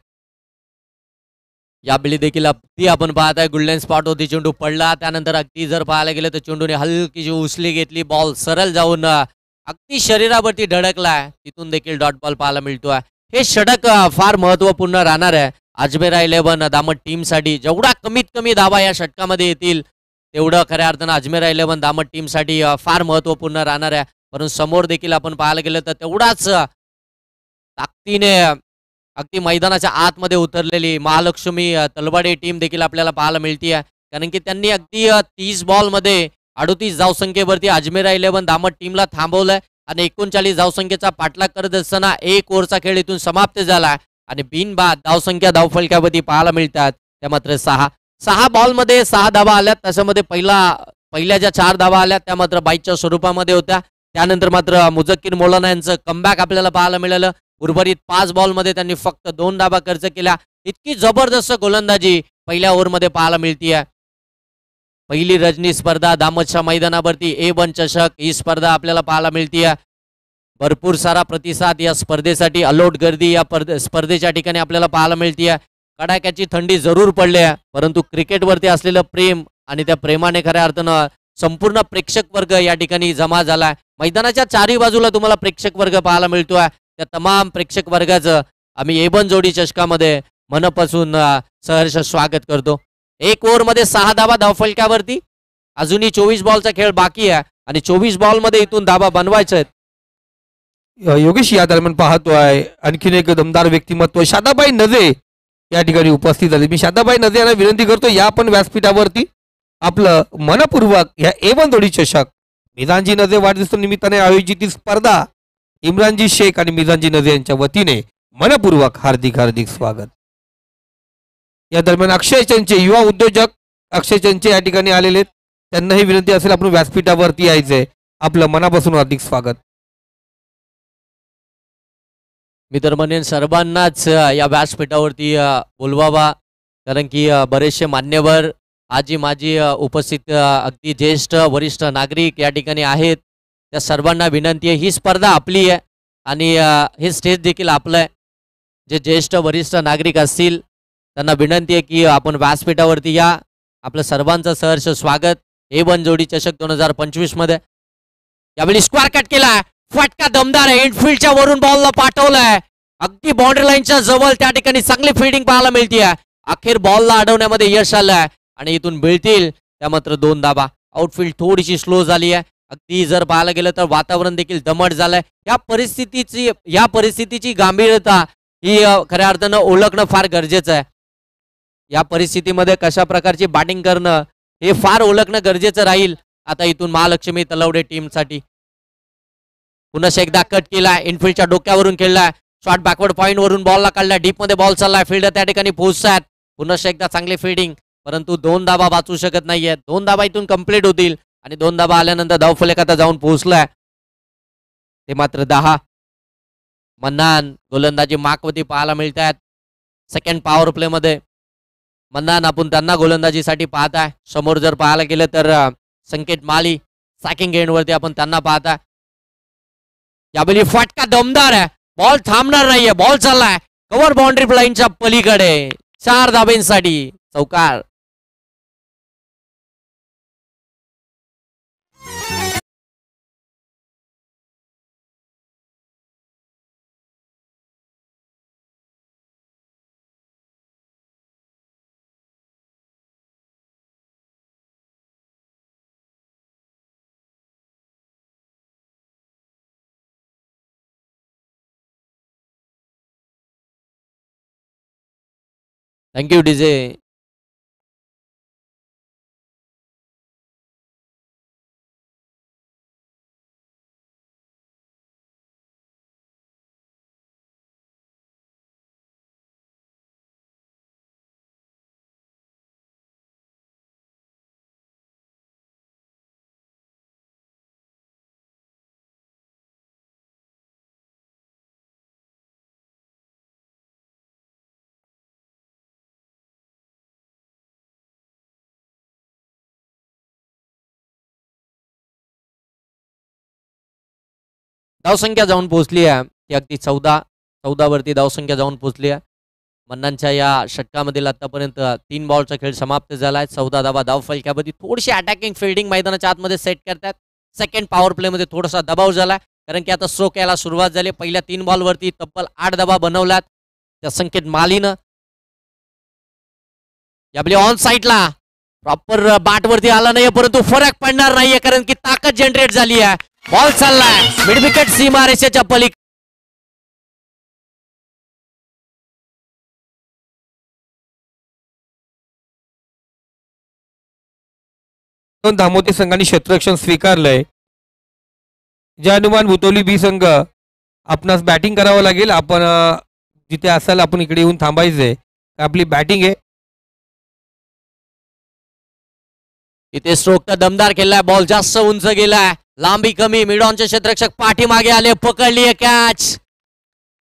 यावेळी देखील अगदी आपण पाहत आहे गोल्डन स्पॉट होती, चेंडू पडला. त्यानंतर अगदी जर पाहायला गेलं तर चेंडूने हलकीशी उचली घेतली, बॉल सरळ जाऊन अगदी शरीरावरती धडकलाय. तिथून देखील डॉट बॉल पाहायला मिळतोय. हे षटक फार महत्वपूर्ण राहणार आहे अजमेरा 11 दामट टीमसाठी. जेवढा कमीत कमी धावा या षटकामध्ये येतील तेवढं खऱ्या अर्थानं अजमेरा 11 दामट टीमसाठी फार महत्वपूर्ण राहणार आहे. परंतु समोर देखील आपण पाहायला गेलं तर तेवढाच ताकदीने अगदी मैदानाच्या आतमध्ये उतरलेली महालक्ष्मी तलवाडे टीम देखील आपल्याला पाहायला मिळते. कारण की त्यांनी अगदी 30 बॉलमध्ये 38 धावसंख्येवरती अजमेरा 11 दामट टीमला थांबवलंय आणि 39 धावसंख्येचा पाठलाग करत असताना 1 ओव्हरचा खेळ इथून समाप्त झाला आणि बिनबाद धावसंख्या धावफलकावरती पाहायला मिळतात. त्या मात्र 6 बॉलमध्ये 6 धावा आल्यात. त्याच्यामध्ये पहिल्या ज्या 4 धावा आल्या त्या मात्र बाईच्या स्वरूपामध्ये होत्या. त्यानंतर मात्र मुझक्कीर मौलाना यांचं कमबॅक आपल्याला पाहायला मिळालं. उर्वरित 5 बॉलमध्ये त्यांनी फक्त 2 धावा खर्च केल्या. इतकी जबरदस्त गोलंदाजी पहिल्या ओव्हरमध्ये पाहायला मिळतीये. पहिली रजनी स्पर्धा दामतच्या मैदानावरती A1 चषक ही स्पर्धा आपल्याला पाहायला मिळतीये. भरपूर सारा प्रतिसाद या स्पर्धेसाठी, अलोट गर्दी या स्पर्धेच्या ठिकाणी आपल्याला पाहायला मिळतीये. कडाक्याची थंडी जरूर पडली आहे, परंतु क्रिकेटवरती असलेलं प्रेम आणि त्या प्रेमाने खऱ्या अर्थानं संपूर्ण प्रेक्षक वर्ग या ठिकाणी जमा झालाय. मैदानाच्या चारही बाजूला तुम्हाला प्रेक्षक वर्ग पाहायला मिळतोय. त्या तमाम प्रेक्षक वर्गाचं आम्ही A1 जोडी चषकामध्ये मनापासून सहर्ष स्वागत करतो. 1 ओव्हरमध्ये 6 धावा धावफलकावरती. अजूनही 24 बॉलचा खेळ बाकी आहे आणि 24 बॉलमध्ये इथून धावा बनवायच्या आहेत. योगेश या दरम्यान पाहतोय आणखीन एक दमदार व्यक्तिमत्व शादाबाई नजे या ठिकाणी उपस्थित झाले. मी शादाबाई नजे यांना विनंती करतो या पण व्यासपीठावरती आपलं मनपूर्वक या A1 जोडी चषक मिजानजी नजे वाढदिवस निमित्ताने आयोजित ही स्पर्धा इम्रानजी शेख आणि मिजानजी नजे यांच्या वतीने मनपूर्वक हार्दिक हार्दिक स्वागत. या दरम्यान अक्षय चंचे युवा उद्योजक अक्षय चंचे या ठिकाणी आलेले आहेत. त्यांनाही विनंती असेल आपण व्यासपीठावरती यायचंय. आपलं मनापासून हार्दिक स्वागत. मी तर म्हणेन सर्वांनाच या व्यासपीठावरती बोलवावा, कारण की बरेचसे मान्यवर आजी माजी उपस्थित अगदी ज्येष्ठ वरिष्ठ नागरिक या ठिकाणी आहेत. त्या सर्वांना विनंती आहे, ही स्पर्धा आपली आहे आणि हे स्टेज देखील आपलं आहे. जे ज्येष्ठ वरिष्ठ नागरिक असतील त्यांना विनंती आहे की आपण व्यासपीठावरती या. आपलं सर्वांचं सहर्ष स्वागत A1 जोडी चषक 2025 मध्ये. यावेळी स्क्वेअर कट केलाय, फटका दमदार आहे, इनफिल्डच्या वरून बॉलला पाठवलाय अगदी बाउंड्री लाईनच्या जवळ. त्या ठिकाणी चांगली फिल्डिंग पाहायला मिळते. अखेर बॉलला अडवण्यामध्ये यश आलंय आणि इथून मिळतील त्या मात्र 2 धावा. आउटफील्ड थोडीशी स्लो झाली आहे. अगदी जर पाहायला गेलं तर वातावरण देखील दमट झालंय. या परिस्थितीची गांभीर्यता ही खऱ्या अर्थानं ओळखणं फार गरजेचं आहे. या परिस्थितीमध्ये कशा प्रकारची बॅटिंग करणं हे फार ओळखणं गरजेचं राहील आता इथून महालक्ष्मी तलवडे टीमसाठी. पुन्हा एकदा कट केलाय, इनफिल्डच्या डोक्यावरून खेळलाय, शॉर्ट बॅकवर्ड पॉइंट वरून बॉलला काढलाय, डीप मध्ये बॉल चाललाय, फिल्डर त्या ठिकाणी पोहोचतात. पुन्हा एकदा चांगली फिल्डिंग, परंतु 2 धावा वाचू शकत नाहीये. 2 धावा इथून कंप्लीट होतील आणि 2 धावा आल्यानंतर धावफलक आता जाऊन पोहोचलाय ते मात्र 10. मन्नान गोलंदाजी माकवती पाहायला मिळतात सेकंड पॉवर प्ले मध्ये. मन्नान आपण त्यांना गोलंदाजीसाठी पाहताय. समोर जर पाहायला गेलं तर संकेत माली सॅकिंग एंडवरती आपण त्यांना पाहताय. यावेळी फटका दमदार आहे, बॉल थांबणार नाहीये, बॉल चाललाय कव्हर बाउंड्री लाईनच्या पलीकडे. 4 धाब्यांसाठी चौकार. Thank you DJ. धावसंख्या जाऊन पोहोचली आहे ती अगदी 14 वरती धावसंख्या जाऊन पोहोचली आहे. मन्नांच्या या षटकामधील आतापर्यंत 3 बॉलचा खेळ समाप्त झाला आहे. 14 धावा धाव फलक्यामध्ये. थोडीशी अटॅकिंग फिल्डिंग मैदानाच्या आतमध्ये सेट करतात. सेकंड पॉवर प्लेमध्ये थोडासा दबाव झाला कारण की आता स्ट्रोक यायला सुरुवात झाली. पहिल्या 3 बॉलवरती तब्बल 8 धावा बनवल्यात त्या संकेत मालीनं. आपली ऑन साईडला प्रॉपर बाटवरती आला नाहीये परंतु फरक पडणार नाहीये कारण की ताकद जनरेट झाली आहे. बॉल चाललाय मिड विकेट सीमारेषेच्या पलीकडे. धामोते संघाने क्षेत्ररक्षण स्वीकारलंय. जय भुतोली बी संघ आपणास बॅटिंग करावं लागेल. आपण जिथे असाल आपण इकडे येऊन थांबायचंय. आपली बॅटिंग आहे. इथे स्ट्रोकचा दमदार केलाय. बॉल जास्त उंच गेलाय. लांबी कमी. मिडॉनचे क्षेत्ररक्षक पाठीमागे आले. पकडली आहे कॅच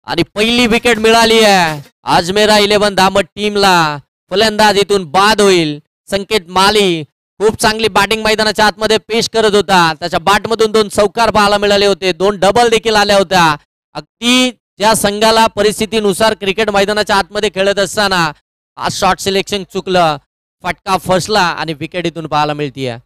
आणि पहिली विकेट मिळाली आहे अजमेरा 11 धामट टीमला. फलंदाज इथून बाद होईल. संकेत माली खूप चांगली बॅटिंग मैदानाच्या आतमध्ये पेश करत होता. त्याच्या बॅटमधून 2 चौकार पाहायला मिळाले होते. 2 डबल देखील आल्या होत्या. अगदी ज्या संघाला परिस्थितीनुसार क्रिकेट मैदानाच्या आतमध्ये खेळत असताना आज शॉट सिलेक्शन चुकलं. फटका फसला आणि विकेट इथून पाहायला मिळतीये.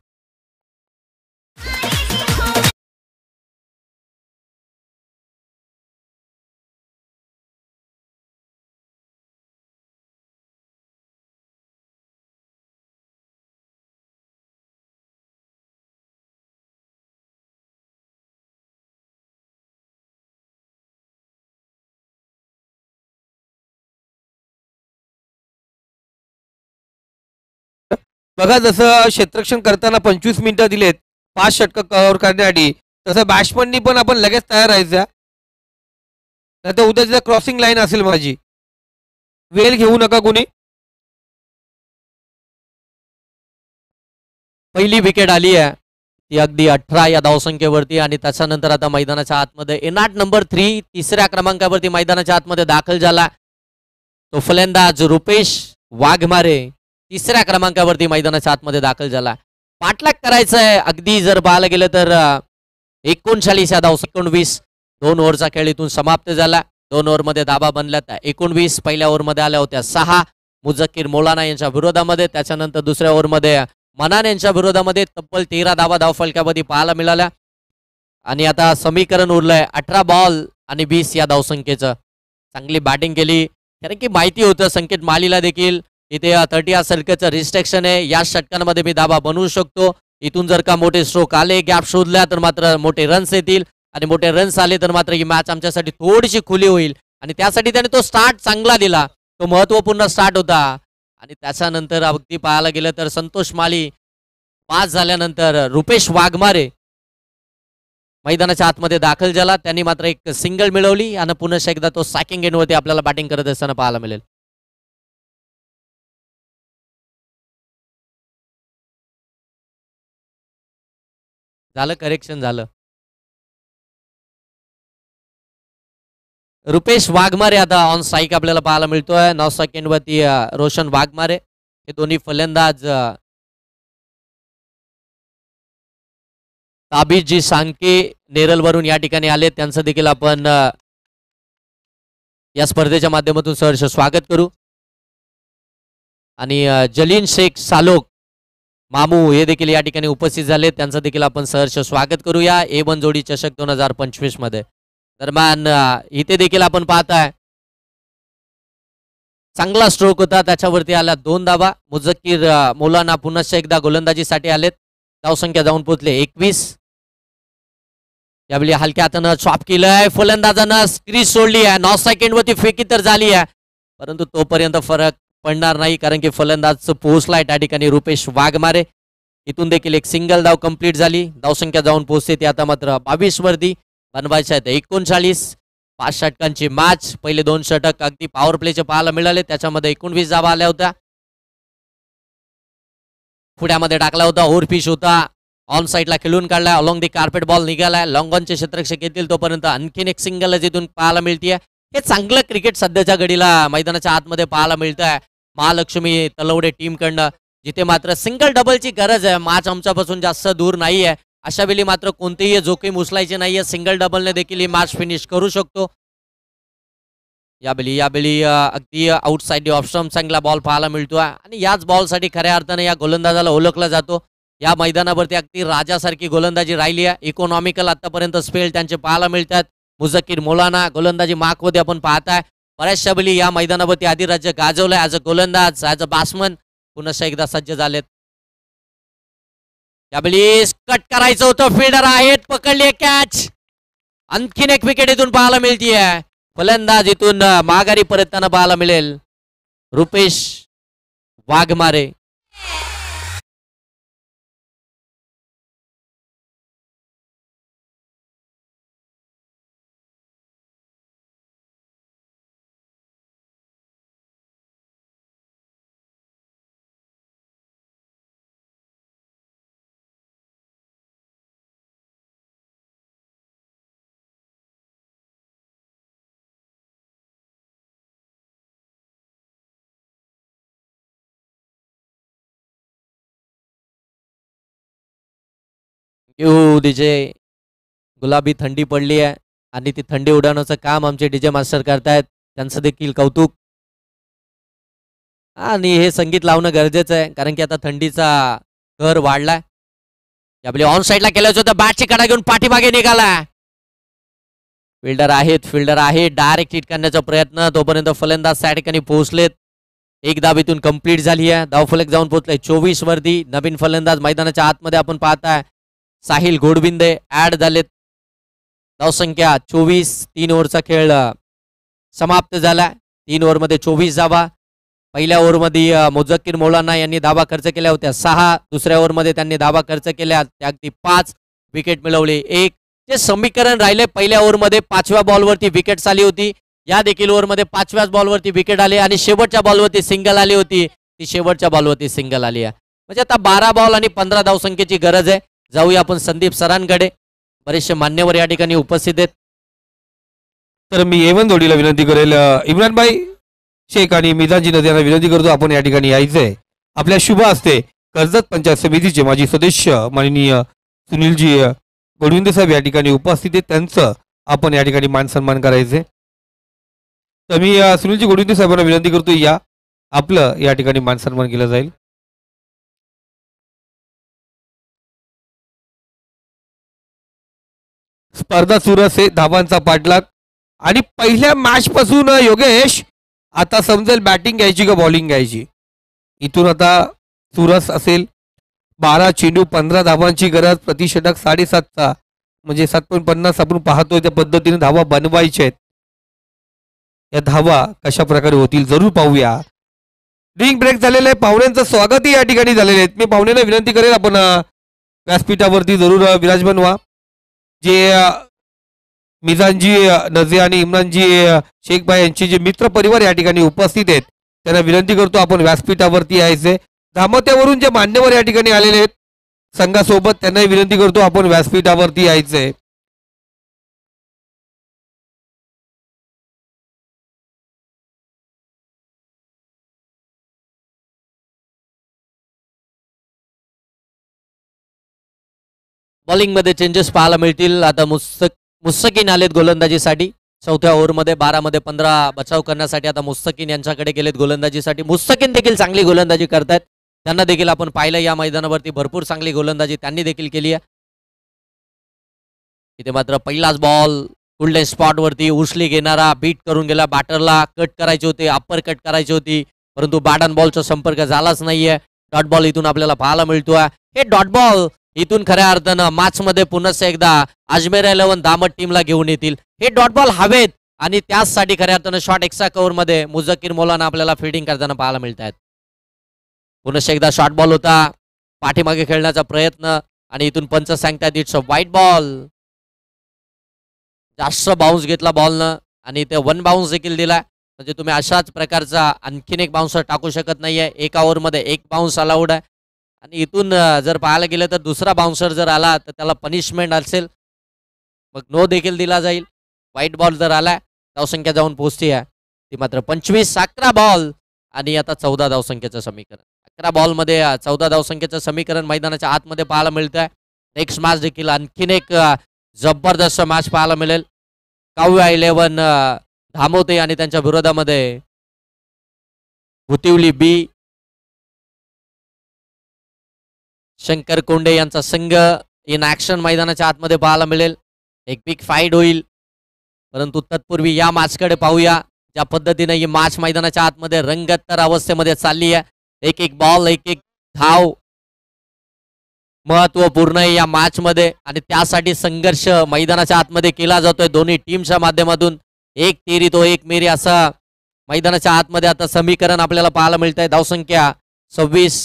बघा जसं क्षेत्ररक्षण करताना 25 मिनिटं दिलेत 5 षटकं कव्हर करण्यासाठी तसं बॅट्समननी पण आपण लगेच तयार राहायचं. नाही तर उद्या क्रॉसिंग लाईन असेल माझी. वेळ घेऊ नका कोणी. पहिली विकेट आली आहे ती अगदी 18 या धावसंख्येवरती आणि त्याच्यानंतर आता मैदानाच्या आतमध्ये एनाट नंबर 3 3ऱ्या क्रमांकावरती मैदानाच्या आतमध्ये दाखल झाला. तो फलंदाज रुपेश वाघमारे 3ऱ्या क्रमांकावरती मैदानाच्या आतमध्ये दाखल झाला. पाठलाग करायचं आहे अगदी जर पाहायला गेलं तर 39 या धाव 19 2 ओव्हरचा खेळ इथून समाप्त झाला. 2 ओव्हरमध्ये धाबा बनल्यात 19. पहिल्या ओव्हरमध्ये आल्या होत्या 6 मुझक्कीर मौलाना यांच्या विरोधामध्ये. त्याच्यानंतर दुसऱ्या ओव्हरमध्ये मनान यांच्या विरोधामध्ये तब्बल 13 धावा धावफलकामध्ये पाहायला मिळाल्या. आणि आता समीकरण उरलंय 18 बॉल आणि 20 या धावसंख्येचं. चांगली बॅटिंग केली कारण की माहिती होतं संकेत मालीला देखील इथे 30 या सर्कलचं रिस्ट्रिक्शन आहे. या षटकांमध्ये मी धाबा बनवू शकतो. इथून जर का मोठे स्ट्रोक आले गॅप शोधल्या तर मात्र मोठे रन्स येतील आणि मोठे रन्स आले तर मात्र ही मॅच आमच्यासाठी थोडीशी खुली होईल. आणि त्यासाठी त्याने तो स्टार्ट चांगला दिला. तो महत्वपूर्ण स्टार्ट होता. आणि त्याच्यानंतर अगदी पाहायला गेलं तर संतोष माली पास झाल्यानंतर रुपेश वाघमारे मैदानाच्या आतमध्ये दाखल झाला. त्यांनी मात्र एक सिंगल मिळवली आणि पुन्हा एकदा तो सॅकिंग एंडवरती आपल्याला बॅटिंग करत असताना पाहायला मिळेल. झालं करेक्शन झालं. रुपेश वाघमारे आता ऑन स्ट्राईक आपल्याला पाहायला मिळतोय. 9 सेकंडवरती रोशन वाघमारे हे दोन्ही फलंदाज ताबीजी सांके नेरलवरून या ठिकाणी आले. त्यांचं देखील आपण या स्पर्धेच्या माध्यमातून सहर्ष स्वागत करू. आणि जलीन शेख सालोक मामू हे देखील या ठिकाणी उपस्थित झाले. त्यांचं देखील आपण सहर्ष स्वागत करूया A1 जोडी चषक 2025 मध्ये. दरम्यान इथे देखील आपण पाहताय चांगला स्ट्रोक होता. त्याच्यावरती आला 2 धावा. मुझक्कीर मौलाना पुन्हा एकदा गोलंदाजीसाठी आलेत. धावसंख्या जाऊन पोहोचले 21. यावेळी हलक्या हातानं चॉप केलंय. फलंदाजानं क्रीज सोडली आहे. 9 सेकंडवरती फेकी तर झाली आहे परंतु तोपर्यंत फरक पडणार नाही, कारण की फलंदाज पोहोचलाय त्या ठिकाणी रुपेश वाघमारे. इथून देखील एक सिंगल धाव कंप्लीट झाली. धावसंख्या जाऊन पोहोचते ती आता मात्र 22 वरती. बनवायच्या आहेत 39. 5 षटकांची मॅच. पहिले 2 षटक अगदी पॉवर प्लेचे पाहायला मिळाले, त्याच्यामध्ये 19 धावा आल्या होत्या. पुढ्यामध्ये टाकला होता, ओव्हरपिच होता, ऑन साईडला खेळून काढलाय, अलॉंग दी कार्पेट बॉल निघालाय. लॉंग ऑनचे क्षेत्ररक्षक येतील तोपर्यंत आणखीन एक सिंगल जिथून पाहायला मिळतीये. हे चांगलं क्रिकेट सध्याच्या घडीला मैदानाच्या आतमध्ये पाहायला मिळत आहे महालक्ष्मी तलवडे टीमकडनं, जिथे मात्र सिंगल डबलची गरज आहे. मॅच आमच्यापासून जास्त दूर नाहीये, अशा वेळी मात्र कोणतीही जोखीम उचलायची नाहीये. सिंगल डबलने देखील ही मॅच फिनिश करू शकतो. यावेळी अगदी आउटसाइड ऑफ स्टंप चांगला बॉल पाहायला मिळतोय आणि याच बॉलसाठी खऱ्या अर्थाने या गोलंदाजाला ओळखला जातो. या मैदानावरती अगदी राजासारखी गोलंदाजी राहिली आहे. इकॉनॉमिकल आतापर्यंत स्पेल त्यांचे पाहायला मिळतात. मुझक्कीर मौलाना गोलंदाजी मार्कमध्ये आपण पाहताय. बऱ्याचशा वेळी या मैदानावरती अधिराज्य गाजवलंय. ॲज अ गोलंदाज, ॲज अ बॅट्समन पुन्हा एकदा सज्ज झालेत. यावेळी कट करायचं होतं, फिल्डर आहेत, पकडली कॅच. आणखीन एक विकेट इथून पाहायला मिळतीये. फलंदाज इथून माघारी परतताना पाहायला मिळेल रुपेश वाघमारे. डीजे गुलाबी थंडी पडली आहे आणि ती थंडी उडवण्याचं काम आमचे डीजे मास्टर करतायत, त्यांचं देखील कौतुक. आणि हे संगीत लावणं गरजेचं आहे, कारण की आता थंडीचा कहर वाढलाय. यावेळी ऑन साईडला केलं होतं, बॅटची कडा घेऊन पाठीमागे निघाला. फिल्डर आहेत, डायरेक्ट हिट करण्याचा प्रयत्न, तोपर्यंत फलंदाज त्या ठिकाणी पोहोचलेत. एक धाव इथून कंप्लीट झाली आहे. धावफलक जाऊन पोहोचले 24 वरती. नवीन फलंदाज मैदानाच्या आतमध्ये आपण पाहताय साहिल घोडबिंदे ऍड झालेत. धावसंख्या 24. 3 ओव्हरचा खेळ समाप्त झाला. 3 ओव्हरमध्ये 24 धावा. पहिल्या ओव्हरमध्ये मुझक्कीर मौलाना यांनी धावा खर्च केल्या होत्या 6. दुसऱ्या ओव्हरमध्ये त्यांनी धावा खर्च केल्या त्या अगदी 5. विकेट मिळवली 1. जे समीकरण राहिले, पहिल्या ओव्हरमध्ये 5व्या बॉलवरती विकेट आली होती. या देखील ओव्हरमध्ये 5व्याच बॉलवरती विकेट आली आणि शेवटच्या बॉलवरती सिंगल आली होती. ती शेवटच्या बॉलवरती सिंगल आली आहे. म्हणजे आता 12 बॉल आणि 15 धावसंख्येची गरज आहे. जाऊया आपण संदीप सरांकडे. बरेचसे मान्यवर या ठिकाणी उपस्थित आहेत. तर मी A1 जोडीला विनंती करेल, इम्रानभाई शेख आणि मिजानजी नदी यांना विनंती करतो आपण या ठिकाणी यायचंय. आपल्या शुभ हस्ते कर्जत पंचायत समितीचे माजी सदस्य माननीय सुनीलजी गोडविंदे साहेब या ठिकाणी उपस्थित आहेत. त्यांचं आपण या ठिकाणी मान सन्मान करायचे. तर मी सुनीलजी गोडविंदे साहेबांना विनंती करतो, या आपलं या ठिकाणी मान सन्मान केलं जाईल. स्पर्धा सुरू असते, धावांचा पाठलाग आणि पहिल्या मॅच पासून योगेश आता समजेल बॅटिंग घ्यायची का बॉलिंग घ्यायची. इथून आता सुरस असेल. 12 चेंडू 15 धावांची गरज, प्रतिषटक 7.5चा म्हणजे 7.50 आपण पाहतोय. त्या पद्धतीने धावा बनवायच्या आहेत. या धावा कशा प्रकारे होतील जरूर पाहूया. ड्रिंक ब्रेक झालेला आहे. पाहुण्यांचं स्वागतही या ठिकाणी झालेलं आहे. मी पाहुण्यांना विनंती करेल आपण व्यासपीठावरती जरूर विराजमान व्हा. जे मिजानजी नजे आणि इम्रानजी शेखभाई यांचे जे मित्र परिवार या ठिकाणी उपस्थित आहेत, त्यांना विनंती करतो आपण व्यासपीठावरती यायचे. धामत्यावरून जे मान्यवर या ठिकाणी आलेले आहेत संघासोबत, त्यांनाही विनंती करतो आपण व्यासपीठावरती यायचंय. बॉलिंग मध्ये चेंजेस पाहायला मिळतील. आता मुस्तकीन आलेत गोलंदाजीसाठी. 4थ्या ओव्हरमध्ये 12 मध्ये 15 बचाव करण्यासाठी आता मुस्तकीन यांच्याकडे गेलेत गोलंदाजीसाठी. मुस्तकीन देखील चांगली गोलंदाजी करतायत. त्यांना देखील आपण पाहिलं या मैदानावरती भरपूर चांगली गोलंदाजी त्यांनी देखील केली आहे. इथे मात्र पहिलाच बॉल फुल स्पॉट वरती उचली घेणारा बीट करून गेला. बॅटरला कट करायचे होते, अप्पर कट करायची होती, परंतु बॅट अँड बॉलचा संपर्क झालाच नाहीये. डॉट बॉल इथून आपल्याला पाहायला मिळतोय. हे डॉट बॉल इथून खऱ्या अर्थानं मॅच मध्ये पुन्हा एकदा अजमेर 11 दामट टीमला घेऊन येतील. हे डॉट बॉल हवेत आणि त्याचसाठी खऱ्या अर्थानं शॉर्ट एक्स्ट्रा कव्हर मध्ये मुझक्कीर मौलाना आपल्याला फिल्डिंग करताना पाहायला मिळत आहेत. पुन्हा एकदा शॉर्ट बॉल होता, पाठीमागे खेळण्याचा प्रयत्न आणि इथून पंच सांगतायत इट्स अ वाईट बॉल. जास्त बाउन्स घेतला बॉलनं आणि ते वन बाउन्स देखील दिला. म्हणजे तुम्ही अशाच प्रकारचा आणखीन एक बाउन्सर टाकू शकत नाहीये. एका ओव्हरमध्ये एक बाउन्स अलाउड आहे आणि इथून जर पाहायला गेलं तर दुसरा बाउन्सर जर आला तर त्याला पनिशमेंट असेल, मग नो देखील दिला जाईल. व्हाईट बॉल जर आला धावसंख्या जाऊन पोहोचते आहे ती मात्र 25. 11 बॉल आणि आता 14 धावसंख्येचं समीकरण. 11 बॉलमध्ये 14 धावसंख्येचं समीकरण मैदानाच्या आतमध्ये पाहायला मिळत आहे. नेक्स्ट मॅच देखील आणखीन एक जबरदस्त मॅच पाहायला मिळेल. काव्या 11 धामोते आणि त्यांच्या विरोधामध्ये भुतिवली बी. शंकर कोंडे यांचा संघ इन ऍक्शन मैदानाच्या आतमध्ये पाहायला मिळेल. एक बिग फाईट होईल, परंतु तत्पूर्वी या मॅचकडे पाहूया ज्या पद्धतीने ही मॅच मैदानाच्या आतमध्ये रंगतदार अवस्थेमध्ये चालली आहे. एक एक बॉल, एक एक धाव महत्वपूर्ण आहे या मॅच मध्ये आणि त्यासाठी संघर्ष मैदानाच्या आतमध्ये केला जातोय दोन्ही टीमच्या माध्यमातून. एक तेरी तो एक मेरी असा मैदानाच्या आतमध्ये आता समीकरण आपल्याला पाहायला मिळत आहे. धावसंख्या 26.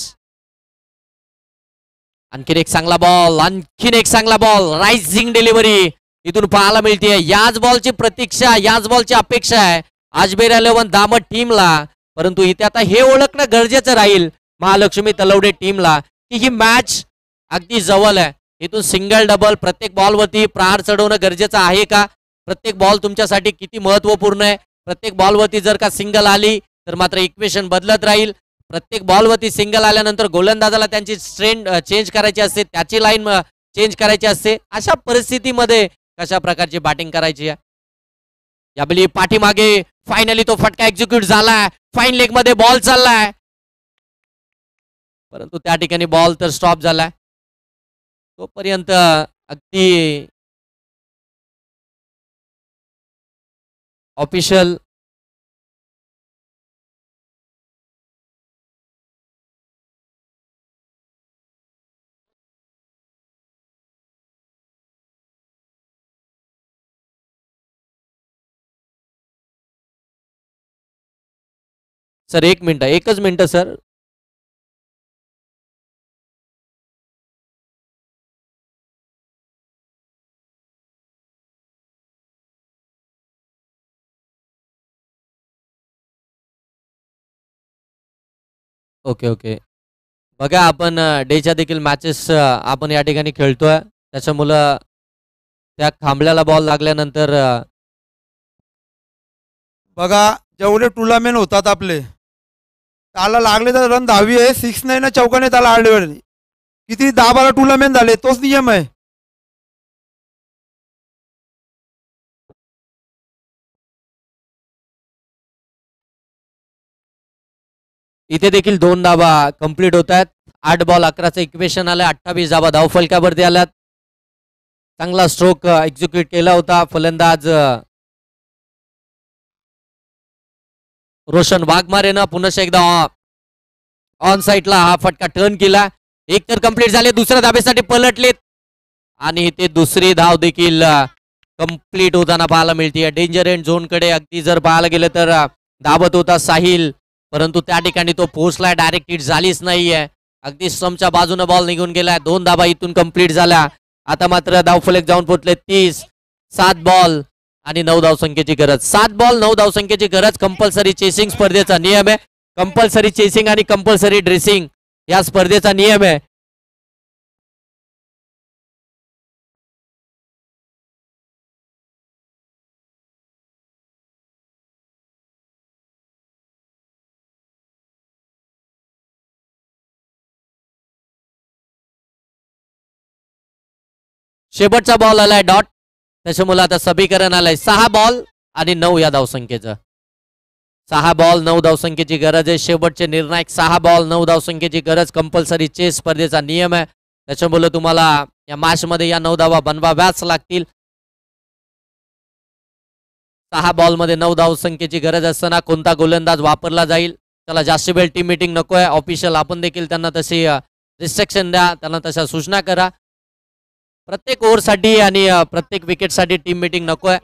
आणखीन एक चांगला बॉल, आणखीन एक चांगला बॉल, रायझिंग डिलिव्हरी इथून पाहायला मिळते. याच बॉलची प्रतीक्षा, याच बॉलची अपेक्षा आहे अजमेर 11 दामट टीमला, परंतु इथे आता हे ओळखणं गरजेचं राहील महालक्ष्मी तलवडे टीमला की ही मॅच अगदी जवळ आहे. इथून सिंगल डबल प्रत्येक बॉलवरती प्रहार चढवणं गरजेचं आहे का? प्रत्येक बॉल तुमच्यासाठी किती महत्वपूर्ण आहे? प्रत्येक बॉलवरती जर का सिंगल आली तर मात्र इक्वेशन बदलत राहील. प्रत्येक बॉलवरती सिंगल आल्यानंतर गोलंदाजाला त्यांची स्ट्रेंथ चेंज करायची असते, त्याची लाईन चेंज करायची असते. अशा परिस्थितीमध्ये कशा प्रकारची बॅटिंग करायची आहे? यावेळी पाठीमागे फायनली तो फटका एक्झिक्यूट झालाय. फाईन लेग मध्ये बॉल चाललाय, परंतु त्या ठिकाणी बॉल तर स्टॉप झालाय. तोपर्यंत अगदी ऑफिशियल सर एक मिनिट, एकच मिनिट सर. ओके ओके, बघा आपण डेच्या देखील मॅचेस आपण या ठिकाणी खेळतोय, त्याच्यामुळं त्या खांबल्याला बॉल लागल्यानंतर बघा जेवढे टुर्नामेंट होतात आपले त्याला लागले तर रन 10 आहे. 6 नाही ना चौकाने त्याला आडवे. किती 10-12 टुर्नामेंट झाले, तोच नियम आहे. इथे देखील 2 धाबा कंप्लीट होत आहेत. 8 बॉल 11चं इक्वेशन आलं. 28 धाबा धावफलकावरती आल्यात. चांगला स्ट्रोक एक्झिक्यूट केला होता फलंदाज रोशन वाघमारेनं. पुन्हा एकदा ऑन साईडला हा फटका टर्न केला. एक तर कंप्लीट झाले, दुसऱ्या धाब्यासाठी पलटलेत आणि इथे दुसरी धाव देखील कंप्लीट होताना पाहायला मिळते. डेंजर एंड झोन कडे अगदी जर पाहायला गेलं तर धावत होता साहिल, परंतु त्या ठिकाणी तो पोहोचलाय, डायरेक्ट हिट झालीच नाहीये. अगदी स्टंपच्या बाजूने बॉल निघून गेलाय. 2 धाबा इथून कंप्लीट झाल्या. आता मात्र धावफलक जाऊन पोहोचले 30. 7 बॉल आणि 9 धावसंख्येची गरज. 7 बॉल 9 धावसंख्येची गरज. कंपल्सरी चेसिंग स्पर्धेचा नियम आहे. कंपल्सरी चेसिंग आणि कंपल्सरी ड्रेसिंग या स्पर्धेचा नियम आहे. शेवटचा बॉल आलाय डॉट, त्याच्यामुळे आता समीकरण आलंय 6 बॉल आणि 9 या धावसंख्येचं. 6 बॉल 9 धावसंख्येची गरज आहे. शेवटचे निर्णायक 6 बॉल 9 धावसंख्येची गरज. कंपल्सरी चेस स्पर्धेचा नियम आहे, त्याच्यामुळे तुम्हाला या मॅच मध्ये या 9 धावा बनवाव्याच लागतील. 6 बॉल मध्ये 9 धावसंख्येची गरज असताना कोणता गोलंदाज वापरला जाईल? त्याला जास्त वेळ टीम मीटिंग नको आहे. ऑफिशियल आपण देखील त्यांना तशी रिस्ट्रिक्शन द्या, त्यांना तशा सूचना करा. प्रत्येक ओव्हरसाठी आणि प्रत्येक विकेटसाठी टीम मीटिंग नको आहे.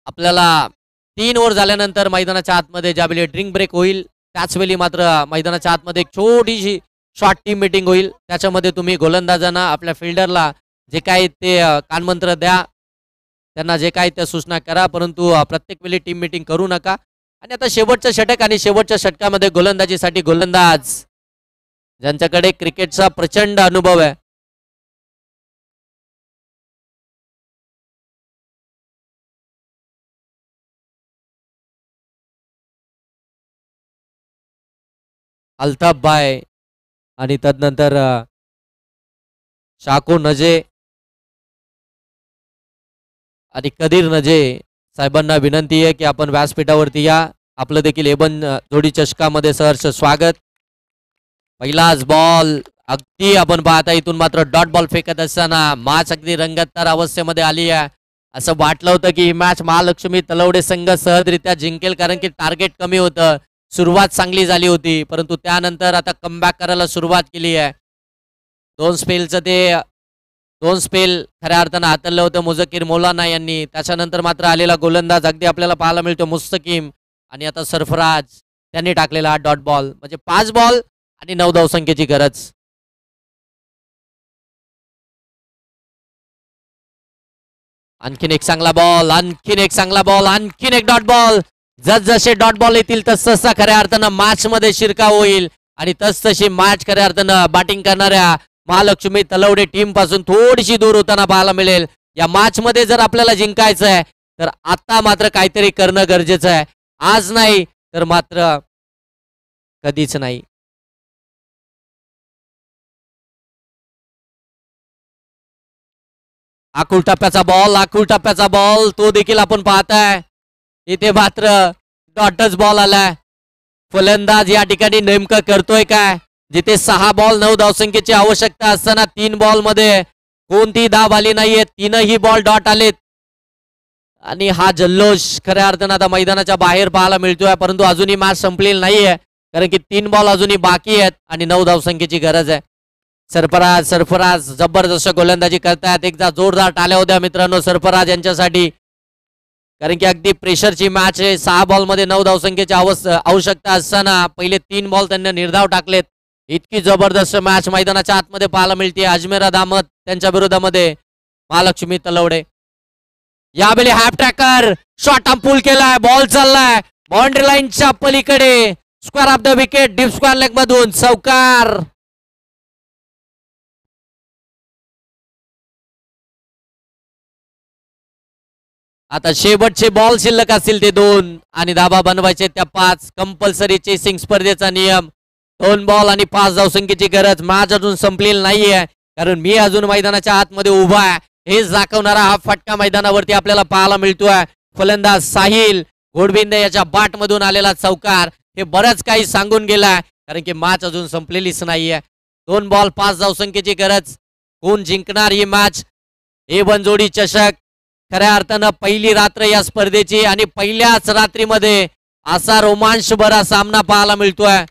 आपल्याला 3 ओव्हर झाल्यानंतर मैदानाच्या आतमध्ये ज्यावेळी ड्रिंक ब्रेक होईल त्याच वेळी मात्र मैदानाच्या आतमध्ये एक छोटीशी शॉर्ट टीम मीटिंग होईल. त्याच्यामध्ये तुम्ही गोलंदाजांना आपल्या फिल्डरला जे काही ते कानमंत्र द्या, त्यांना जे काही त्या सूचना करा, परंतु प्रत्येक वेळी टीम मीटिंग करू नका. आणि आता शेवटचं षटक आणि शेवटच्या षटकामध्ये गोलंदाजीसाठी गोलंदाज ज्यांच्याकडे क्रिकेटचा प्रचंड अनुभव आहे, अल्ताफ भाई आणि तदनंतर शाको नजे आणि कदीर नजे साहेबांना विनंती आहे की आपण व्यासपीठावरती या. आपलं देखील एबन जोडी चषकामध्ये सहर्ष स्वागत. पहिलाच बॉल अगदी आपण पाहता इथून मात्र डॉट बॉल फेकत असताना मॅच अगदी रंगतदार अवस्थेमध्ये आली आहे. असं वाटलं होतं की ही मॅच महालक्ष्मी तलवडे संघ सहजरित्या जिंकेल, कारण की टार्गेट कमी होतं, सुरुवात चांगली झाली होती, परंतु त्यानंतर आता कमबॅक करायला सुरुवात केली आहे. 2 स्पेल खऱ्या अर्थानं हातलं होतं मुझक्कीर मौलाना यांनी. त्याच्यानंतर मात्र आलेला गोलंदाज अगदी आपल्याला पाहायला मिळतो मुस्तकीम, आणि आता सरफराज त्यांनी टाकलेला हा डॉट बॉल. म्हणजे 5 बॉल आणि 9 धावसंख्येची गरज. आणखीन एक चांगला बॉल, आणखीन एक चांगला बॉल, आणखीन एक डॉट बॉल. जसजसे डॉट बॉल येतील तसतसा खऱ्या अर्थानं मॅच मध्ये शिरकाव होईल आणि तसतशी मॅच खऱ्या अर्थानं बॅटिंग करणाऱ्या महालक्ष्मी तलवडे टीम पासून थोडीशी दूर होताना पाहायला मिळेल. या मॅच मध्ये जर आपल्याला जिंकायचं आहे तर आता मात्र काहीतरी करणं गरजेचं आहे. आज नाही तर मात्र कधीच नाही. आखूळ टप्प्याचा बॉल तो देखील आपण पाहताय. इथे मात्र डॉटच बॉल आलाय. फलंदाज या ठिकाणी नेमकं करतोय काय? जिथे 6 बॉल 9 धावसंख्येची आवश्यकता असताना 3 बॉल मध्ये कोणती धाव आली नाहीये, 3ही बॉल डॉट आलेत. आणि हा जल्लोष खऱ्या अर्थानं आता मैदानाच्या बाहेर पाहायला मिळतोय, परंतु अजूनही मॅच संपलेली नाहीये, कारण की 3 बॉल अजूनही बाकी आहेत आणि 9 धावसंख्येची गरज आहे. सरफराज जबरदस्त गोलंदाजी करतायत. एकदा जोरदार टाळ्या होत्या मित्रांनो सरफराज यांच्यासाठी, कारण की अगदी प्रेशरची मॅच आहे. 6 बॉल मध्ये 9 धावसंख्येची आवश्यकता असताना पहिले 3 बॉल त्यांनी निर्धाव टाकलेत. इतकी जबरदस्त मॅच मैदानाच्या आतमध्ये पाहायला मिळते. अजमेरा दामत त्यांच्या विरोधामध्ये महालक्ष्मी तलवडे. यावेळी हॅप ट्रॅकर शॉर्ट आर्म पुल केलाय, बॉल चाललाय बाउंड्री लाईनच्या पलीकडे, square of the wicket, deep square leg मधून चौकार. आता शेवटचे बॉल शिल्लक असतील ते 2 आणि धाबा बनवायचे त्या 5. कंपल्सरी चेसिंग स्पर्धेचा नियम. 2 बॉल आणि 5 धावसंख्येची गरज. मॅच अजून संपलेली नाहीये, कारण मी अजून मैदानाच्या आतमध्ये उभा आहे हेच दाखवणारा हा फटका मैदानावरती आपल्याला पाहायला मिळतोय. फलंदाज साहिल घोडबिंदे याच्या बाट मधून आलेला चौकार हे बरंच काही सांगून गेलाय, कारण की मॅच अजून संपलेलीच नाहीये. 2 बॉल 5 धावसंख्येची गरज. कोण जिंकणार ही मॅच? A1 जोडी चषक खऱ्या अर्थानं पहिली रात्र या स्पर्धेची आणि पहिल्याच रात्रीमध्ये असा रोमांचभरा सामना पाहायला मिळतोय.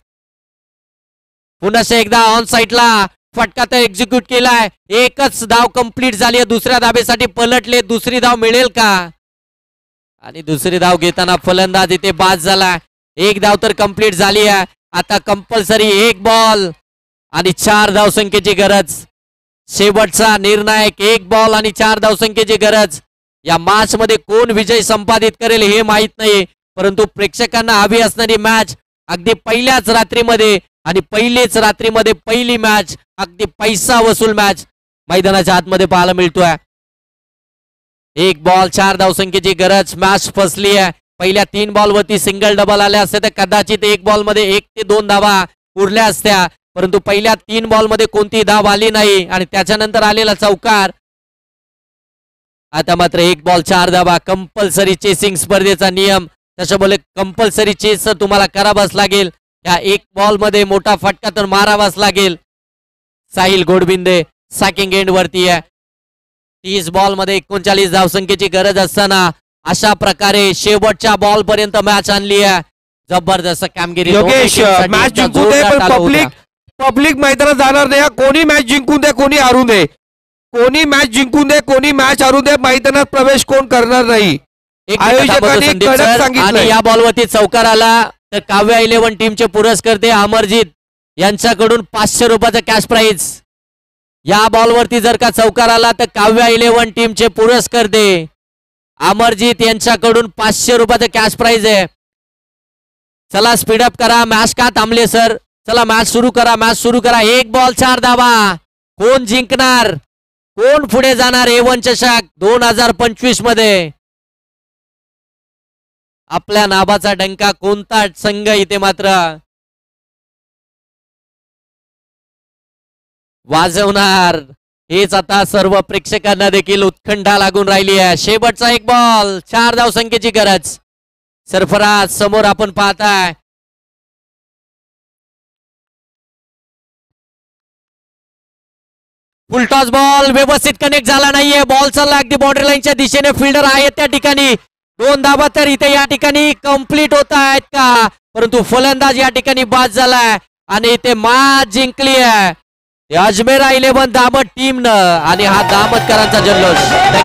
पुन्हा एकदा ऑन साइडला फटका तर एक्झिक्यूट केलाय. एकच धाव कंप्लीट झाली आहे. दुसऱ्या धाबेसाठी पलटले. दुसरी धाव मिळेल का? आणि दुसरी धाव घेताना फलंदाज इथे बाद झाला. एक धाव तर कंप्लीट झाली आहे. आता कंपल्सरी 1 बॉल आणि 4 धावसंख्येची गरज. शेवटचा निर्णायक 1 बॉल आणि 4 धावसंख्येची गरज. या मॅच मध्ये कोण विजय संपादित करेल हे माहित नाही, परंतु प्रेक्षकांना हवी असणारी मॅच अगदी पहिल्याच रात्रीमध्ये आणि पहिलीच रात्रीमध्ये पहिली मॅच, अगदी पैसा वसूल मॅच मैदानाच्या आतमध्ये पाहायला मिळतोय. 1 बॉल 4 धावसंख्येची गरज. मॅच फसली आहे. पहिल्या 3 बॉल वरती सिंगल डबल आले असते तर कदाचित 1 बॉल मध्ये 1 ते 2 धावा उरल्या असत्या, परंतु पहिल्या 3 बॉल मध्ये कोणती धाव आली नाही आणि त्याच्यानंतर आलेला चौकार. आता मात्र 1 बॉल 4 धावा. कंपल्सरी चेसिंग स्पर्धेचा नियम. त्याच्यामुळे कंपल्सरी चेस तुम्हाला करावाच लागेल. या 1 बॉल मध्ये मोठा फटका तर मारावाच लागेल. साहिल गोडबिंदे सॅकिंग एंड वरती आहे. 30 बॉल मध्ये 39 धावसंख्येची गरज असताना अशा प्रकारे शेवटच्या बॉल पर्यंत मॅच आणली आहे. जबरदस्त कामगिरी. योगेश, मॅच जिंकू दे पण पब्लिक मैदानात जाणार नाही. कोणी मॅच जिंकून दे कोणी हारू दे, कोणी मॅच जिंकून दे कोणी मॅच हारू दे, मैदानात प्रवेश कोण करणार नाही. एक मिनिट थांबवतो आयोजकांनी संदीप कडक सर. सांगितलंय. आणि या बॉलवरती चौकार आला तर काव्या 11 टीमचे पुरस्कर्ते अमरजीत यांच्याकडून 500 रुपयाचा कॅश प्राइज. या बॉलवरती जर का चौकार आला तर काव्या 11 टीमचे पुरस्कर्ते अमरजीत यांच्याकडून 500 रुपयाचा कॅश प्राइज आहे. चला स्पीडअप करा, मॅच का थांबले सर? चला मॅच सुरू करा, मॅच सुरू करा. 1 बॉल 4 धावा. कोण जिंकणार, कोण पुढे जाणार A1 चषक 2025 मध्ये? आपल्या नाभाचा डंका कोणता संघ इथे मात्र वाजवणार, हेच आता सर्व प्रेक्षकांना देखील उत्कंठा लागून राहिली आहे. शेवटचा 1 बॉल 4 धाव संख्येची गरज. सरफराज समोर आपण पाहताय. फुलटॉस बॉल व्यवस्थित कनेक्ट झाला नाहीये. बॉल चालला अगदी बाउंड्री लाईनच्या दिशेने. फिल्डर आहेत त्या ठिकाणी. 2 धावा तर इथे या ठिकाणी कंप्लीट होत आहेत का? परंतु फलंदाज या ठिकाणी बाद झालाय आणि इथे मॅच जिंकली आहे अजमेरा 11 दामट टीमनं. आणि हा दामटकरांचा जल्लोष.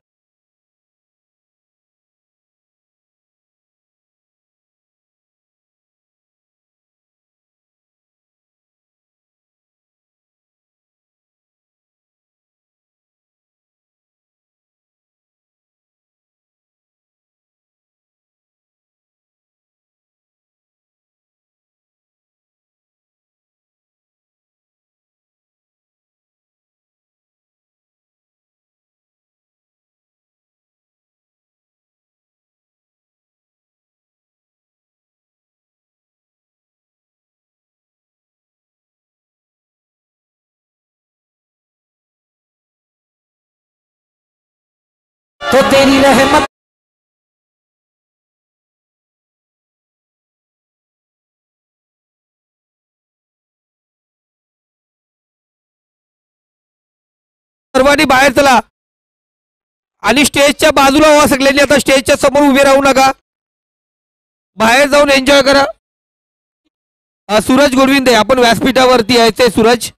तो तेरी रहमत सर्वांनी बाहेर चला आणि स्टेजच्या बाजूला व्हा. सगळ्यांनी आता स्टेजच्या समोर उभे राहू नका, बाहेर जाऊन एन्जॉय करा. सूरज गोडविंदे आपण व्यासपीठावरती यायचंय. सूरज